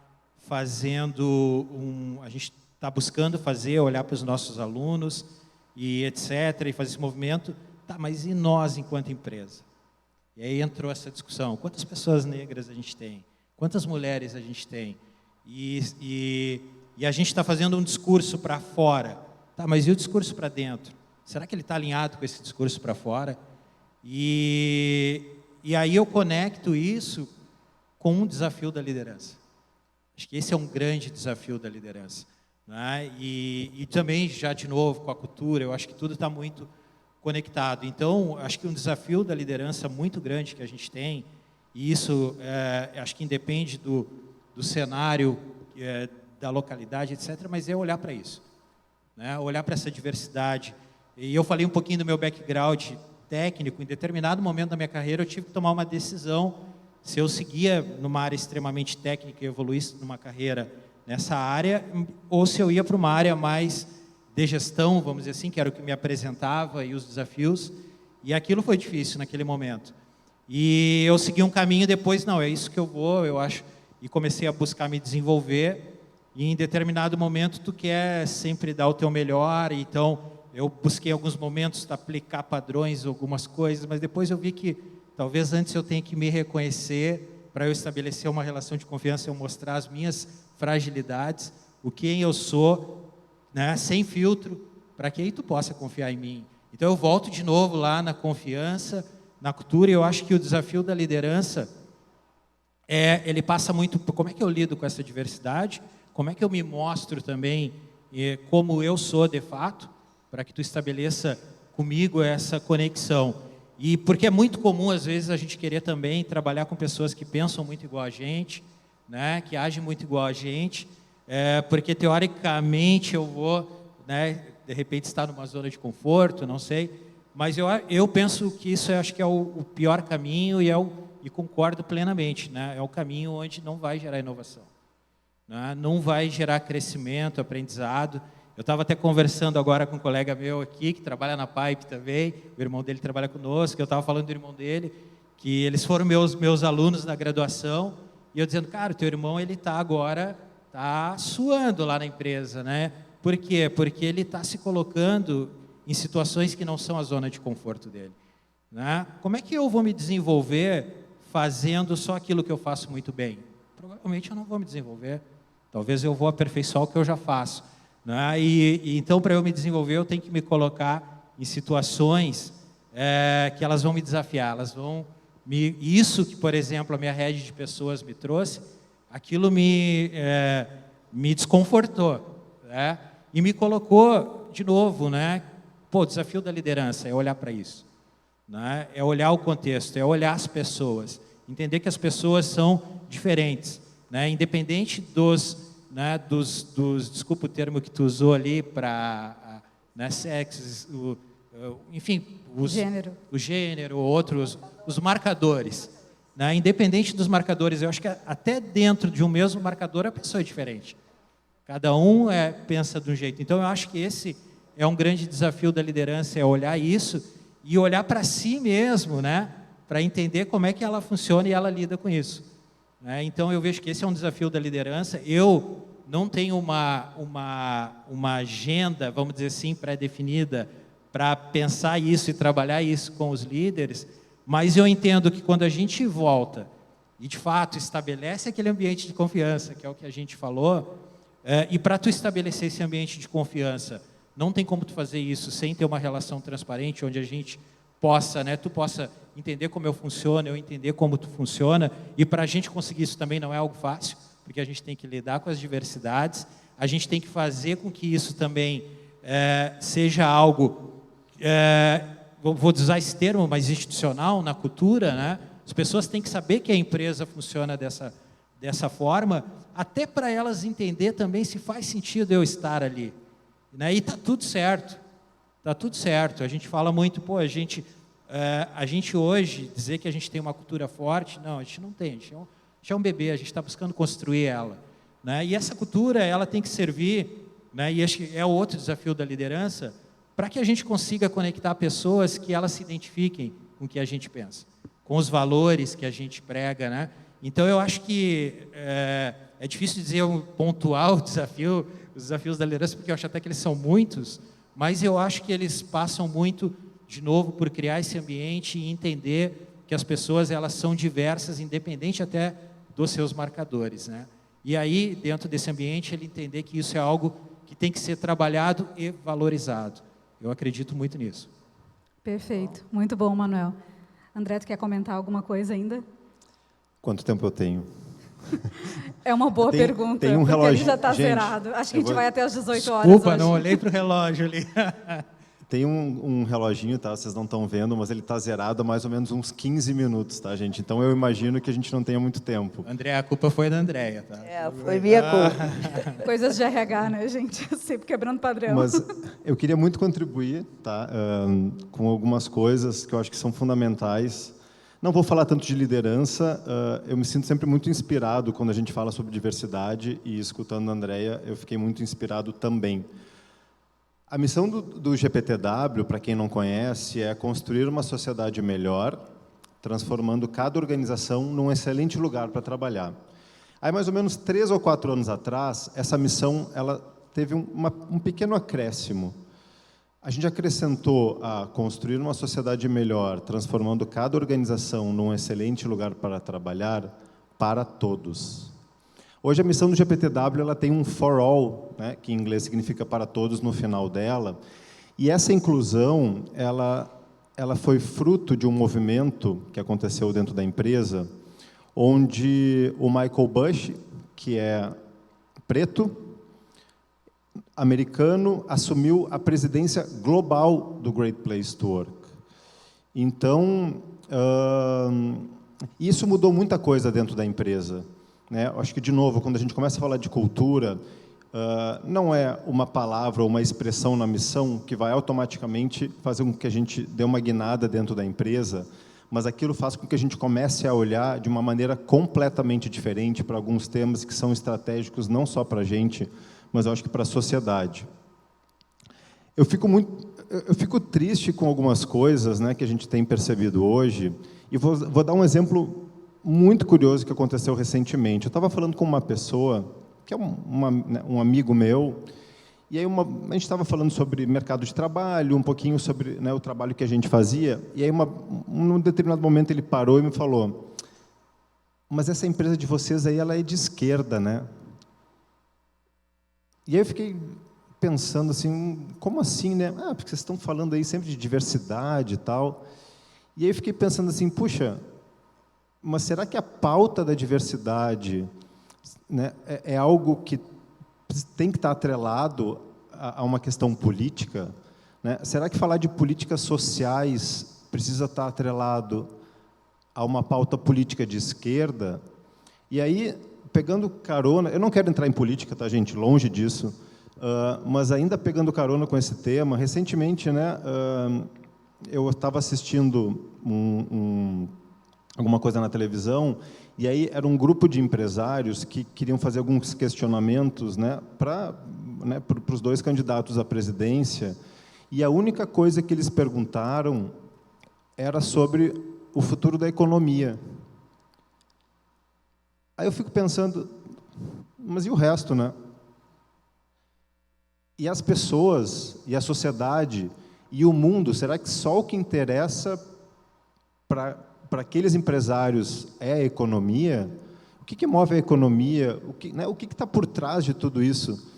a gente está buscando olhar para os nossos alunos e etc, e fazer esse movimento, tá, mas e nós enquanto empresa? E aí entrou essa discussão: quantas pessoas negras a gente tem? Quantas mulheres a gente tem? E a gente está fazendo um discurso para fora, tá, mas e o discurso para dentro? Será que ele está alinhado com esse discurso para fora? E aí eu conecto isso com um desafio da liderança. Acho que esse é um grande desafio da liderança, né? E também, já de novo, com a cultura, eu acho que tudo está muito conectado. Então, acho que um desafio da liderança muito grande que a gente tem, e isso acho que independe do cenário, da localidade, etc., mas é olhar para isso, né? Olhar para essa diversidade. E eu falei um pouquinho do meu background técnico. Em determinado momento da minha carreira, eu tive que tomar uma decisão se eu seguia numa área extremamente técnica e evoluísse numa carreira nessa área, ou se eu ia para uma área mais de gestão, vamos dizer assim, que era o que me apresentava e os desafios. E aquilo foi difícil naquele momento. E eu segui um caminho depois, não, é isso que eu vou, eu acho, e comecei a buscar me desenvolver. E em determinado momento tu quer sempre dar o teu melhor, então eu busquei alguns momentos aplicar padrões, algumas coisas, mas depois eu vi que talvez antes eu tenha que me reconhecer para eu estabelecer uma relação de confiança, eu mostrar as minhas fragilidades, o quem eu sou, né, sem filtro, para que aí tu possa confiar em mim. Então eu volto de novo lá na confiança, na cultura, e eu acho que o desafio da liderança ele passa muito por como é que eu lido com essa diversidade, como é que eu me mostro também como eu sou de fato, para que tu estabeleça comigo essa conexão. E porque é muito comum, às vezes, a gente querer também trabalhar com pessoas que pensam muito igual a gente, né, que agem muito igual a gente, porque, teoricamente, eu vou, né, de repente, estar numa zona de conforto, não sei, mas eu penso que isso acho que é o pior caminho e concordo plenamente, né, é o caminho onde não vai gerar inovação, né, não vai gerar crescimento, aprendizado. Eu estava até conversando agora com um colega meu aqui, que trabalha na Pipe também, o irmão dele trabalha conosco, eu estava falando do irmão dele, que eles foram meus alunos na graduação, e eu dizendo, cara, o teu irmão, ele está agora, está suando lá na empresa, né? Por quê? Porque ele está se colocando em situações que não são a zona de conforto dele, né? Como é que eu vou me desenvolver fazendo só aquilo que eu faço muito bem? Provavelmente eu não vou me desenvolver, talvez eu vou aperfeiçoar o que eu já faço, né? E então, para eu me desenvolver, eu tenho que me colocar em situações que elas vão me desafiar, elas vão isso que, por exemplo, a minha rede de pessoas me trouxe, aquilo me desconfortou, né? E me colocou de novo, né? Pô, o desafio da liderança é olhar para isso, né? É olhar o contexto, é olhar as pessoas, entender que as pessoas são diferentes, né? Independente né, desculpa o termo que tu usou ali para, né, sexo, enfim, o gênero, outros, os marcadores, né, independente dos marcadores, eu acho que até dentro de um mesmo marcador a pessoa é diferente. Cada um pensa de um jeito. Então eu acho que esse é um grande desafio da liderança, é olhar isso e olhar para si mesmo, né, para entender como é que ela funciona e ela lida com isso. Então, eu vejo que esse é um desafio da liderança. Eu não tenho uma agenda, vamos dizer assim, pré-definida para pensar isso e trabalhar isso com os líderes, mas eu entendo que quando a gente volta e, de fato, estabelece aquele ambiente de confiança, que é o que a gente falou, e para tu estabelecer esse ambiente de confiança, não tem como tu fazer isso sem ter uma relação transparente, onde a gente possa, né, tu possa entender como eu funciono, eu entender como tu funciona, e para a gente conseguir isso também não é algo fácil, porque a gente tem que lidar com as diversidades, a gente tem que fazer com que isso também seja algo, vou usar esse termo, mas institucional, na cultura, né? As pessoas têm que saber que a empresa funciona dessa forma, até para elas entender também se faz sentido eu estar ali, né? E está tudo certo. tá tudo certo. A gente fala muito, pô, a gente hoje, dizer que a gente tem uma cultura forte, não, a gente não tem, a gente é um bebê, a gente está buscando construir ela, né? E essa cultura, ela tem que servir, né? E acho que é o outro desafio da liderança, para que a gente consiga conectar pessoas que elas se identifiquem com o que a gente pensa, com os valores que a gente prega, né? Então, eu acho que é difícil dizer pontual desafio, os desafios da liderança, porque eu acho até que eles são muitos, mas eu acho que eles passam muito, de novo, por criar esse ambiente e entender que as pessoas, elas são diversas, independente até dos seus marcadores, né? E aí, dentro desse ambiente, ele entender que isso é algo que tem que ser trabalhado e valorizado. Eu acredito muito nisso. Perfeito. Muito bom, Manuel. André, tu quer comentar alguma coisa ainda? Quanto tempo eu tenho? É uma boa pergunta, tem um porque relógio. ele já está Gente, zerado. Acho que a gente vai até às 18 horas Desculpa, hoje. não olhei para o relógio ali. Tem um reloginho, tá? Vocês não estão vendo, mas ele está zerado há mais ou menos uns 15 minutos, tá, gente? Então eu imagino que a gente não tenha muito tempo. André, a culpa foi da Andréia, tá? Foi minha culpa. Coisas de RH, né, gente? Sempre quebrando padrão. Mas eu queria muito contribuir, tá? Com algumas coisas que eu acho que são fundamentais. Não vou falar tanto de liderança, eu me sinto sempre muito inspirado quando a gente fala sobre diversidade, e escutando a Andréia, eu fiquei muito inspirado também. A missão do GPTW, para quem não conhece, é construir uma sociedade melhor, transformando cada organização num excelente lugar para trabalhar. Aí, mais ou menos 3 ou 4 anos atrás, essa missão ela teve um pequeno acréscimo. A gente acrescentou a construir uma sociedade melhor, transformando cada organização num excelente lugar para trabalhar para todos. Hoje a missão do GPTW ela tem um for all, né, que em inglês significa para todos no final dela, e essa inclusão ela foi fruto de um movimento que aconteceu dentro da empresa, onde o Michael Bush, que é preto, americano, assumiu a presidência global do Great Place to Work. Então, isso mudou muita coisa dentro da empresa, né? Acho que, de novo, quando a gente começa a falar de cultura, não é uma palavra ou uma expressão na missão que vai automaticamente fazer com que a gente dê uma guinada dentro da empresa, mas aquilo faz com que a gente comece a olhar de uma maneira completamente diferente para alguns temas que são estratégicos não só para a gente, mas eu acho que para a sociedade. Eu fico triste com algumas coisas, né, que a gente tem percebido hoje, e vou dar um exemplo muito curioso que aconteceu recentemente. Eu estava falando com uma pessoa, que é um amigo meu, e aí a gente estava falando sobre mercado de trabalho, um pouquinho sobre, né, o trabalho que a gente fazia, e aí num determinado momento ele parou e me falou: mas essa empresa de vocês aí, ela é de esquerda, né? E aí eu fiquei pensando assim, como assim, né? Porque vocês estão falando aí sempre de diversidade e tal. E aí eu fiquei pensando assim, puxa, mas será que a pauta da diversidade, né, é algo que tem que estar atrelado a uma questão política, né? Será que falar de políticas sociais precisa estar atrelado a uma pauta política de esquerda? E aí, pegando carona, eu não quero entrar em política, tá, gente? Longe disso. Mas ainda pegando carona com esse tema, recentemente, né, eu estava assistindo alguma coisa na televisão, e aí era um grupo de empresários que queriam fazer alguns questionamentos, né, para os 2 candidatos à presidência, e a única coisa que eles perguntaram era sobre o futuro da economia. Aí eu fico pensando, mas e o resto, né? E as pessoas, e a sociedade, e o mundo, será que só o que interessa para aqueles empresários é a economia? O que move a economia? O que está por trás de tudo isso?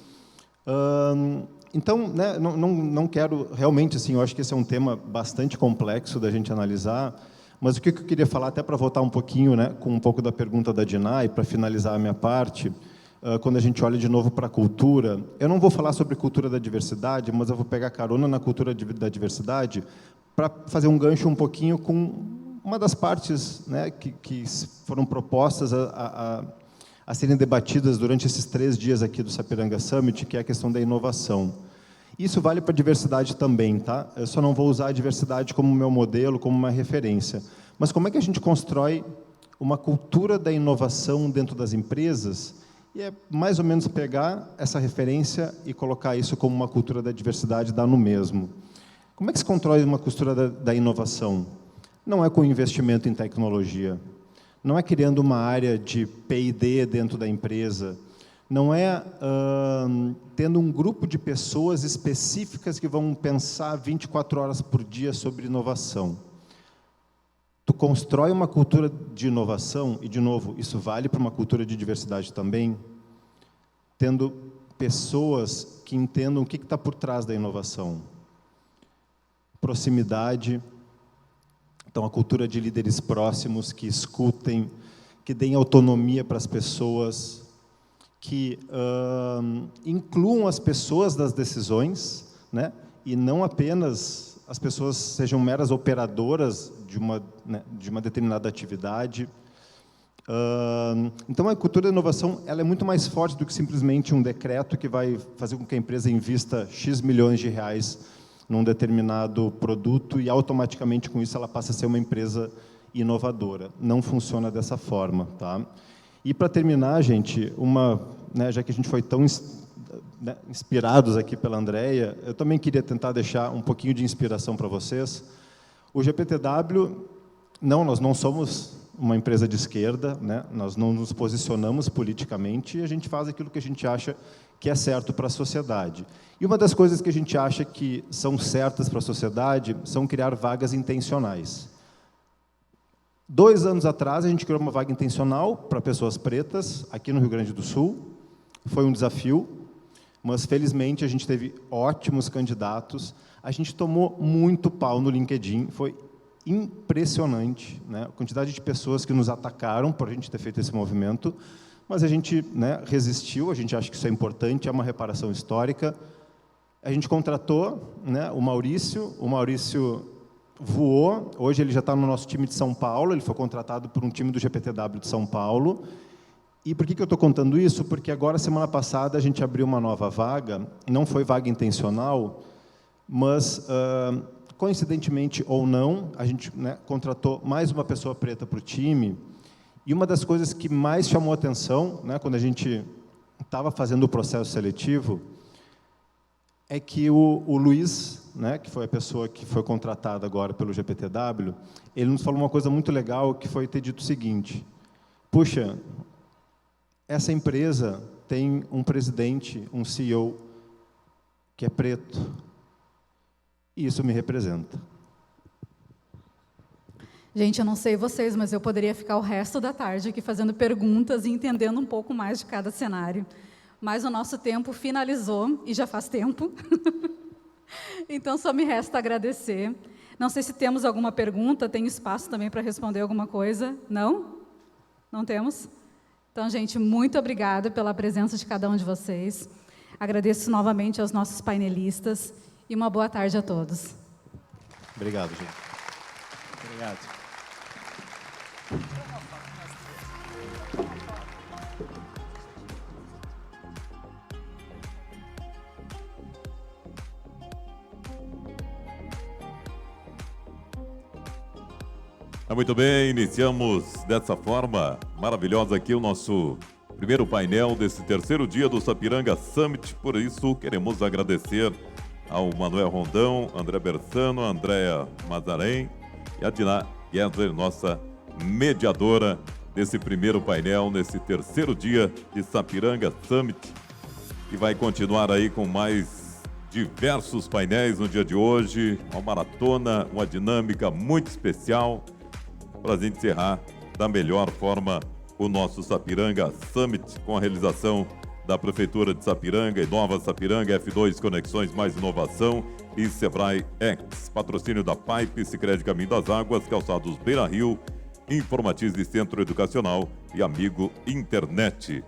Então, né, não quero realmente, assim, eu acho que esse é um tema bastante complexo da gente analisar, mas o que eu queria falar, até para voltar um pouquinho, né, com um pouco da pergunta da Dinah, para finalizar a minha parte, quando a gente olha de novo para a cultura, eu não vou falar sobre cultura da diversidade, mas eu vou pegar carona na cultura da diversidade para fazer um gancho um pouquinho com uma das partes, né, que foram propostas a serem debatidas durante esses 3 dias aqui do Sapiranga Summit, que é a questão da inovação. Isso vale para a diversidade também, tá? Eu só não vou usar a diversidade como meu modelo, como uma referência. Mas como é que a gente constrói uma cultura da inovação dentro das empresas? E é mais ou menos pegar essa referência e colocar isso como uma cultura da diversidade, dar no mesmo. Como é que se constrói uma cultura da inovação? Não é com investimento em tecnologia, não é criando uma área de P&D dentro da empresa, não é tendo um grupo de pessoas específicas que vão pensar 24 horas por dia sobre inovação. Tu constrói uma cultura de inovação, e, de novo, isso vale para uma cultura de diversidade também, tendo pessoas que entendam o que está por trás da inovação. Proximidade, então a cultura de líderes próximos que escutem, que deem autonomia para as pessoas, que incluam as pessoas nas decisões, né? E não apenas as pessoas sejam meras operadoras de uma determinada atividade. Então, a cultura da inovação ela é muito mais forte do que simplesmente um decreto que vai fazer com que a empresa invista X milhões de reais num determinado produto e, automaticamente, com isso, ela passa a ser uma empresa inovadora. Não funciona dessa forma, tá? E, para terminar, gente, já que a gente foi tão inspirados aqui pela Andréia, eu também queria tentar deixar um pouquinho de inspiração para vocês. O GPTW, nós não somos uma empresa de esquerda, né? Nós não nos posicionamos politicamente e a gente faz aquilo que a gente acha que é certo para a sociedade. E uma das coisas que a gente acha que são certas para a sociedade são criar vagas intencionais. 2 anos atrás, a gente criou uma vaga intencional para pessoas pretas, aqui no Rio Grande do Sul. Foi um desafio, mas, felizmente, a gente teve ótimos candidatos. A gente tomou muito pau no LinkedIn, foi impressionante, né? A quantidade de pessoas que nos atacaram por a gente ter feito esse movimento, mas a gente, resistiu, a gente acha que isso é importante, é uma reparação histórica. A gente contratou, o Maurício voou, hoje ele já está no nosso time de São Paulo, ele foi contratado por um time do GPTW de São Paulo. E por que eu estou contando isso? Porque agora, semana passada, a gente abriu uma nova vaga, não foi vaga intencional, mas, coincidentemente ou não, a gente contratou mais uma pessoa preta para o time. E uma das coisas que mais chamou a atenção, quando a gente estava fazendo o processo seletivo, é que o Luiz, que foi a pessoa que foi contratada agora pelo GPTW, ele nos falou uma coisa muito legal, que foi ter dito o seguinte: puxa, essa empresa tem um presidente, um CEO, que é preto, e isso me representa. Gente, eu não sei vocês, mas eu poderia ficar o resto da tarde aqui fazendo perguntas e entendendo um pouco mais de cada cenário. Mas o nosso tempo finalizou, e já faz tempo. Então, só me resta agradecer. Não sei se temos alguma pergunta, tem espaço também para responder alguma coisa. Não? Não temos? Então, gente, muito obrigada pela presença de cada um de vocês. Agradeço novamente aos nossos painelistas e uma boa tarde a todos. Obrigado, gente. Obrigado. Muito bem, iniciamos dessa forma maravilhosa aqui o nosso primeiro painel desse terceiro dia do Sapiranga Summit. Por isso, queremos agradecer ao Manuel Rondão, André Bersano, Andréa Mazarém e a Diná Gessler, nossa mediadora desse primeiro painel, nesse terceiro dia de Sapiranga Summit, que vai continuar aí com mais diversos painéis no dia de hoje, uma maratona, uma dinâmica muito especial, para a gente encerrar da melhor forma o nosso Sapiranga Summit, com a realização da Prefeitura de Sapiranga, Inova Sapiranga, F2 Conexões Mais Inovação e Sebrae X. Patrocínio da Pipe, Sicredi Caminho das Águas, Calçados Beira Rio, Informatize Centro Educacional e Amigo Internet.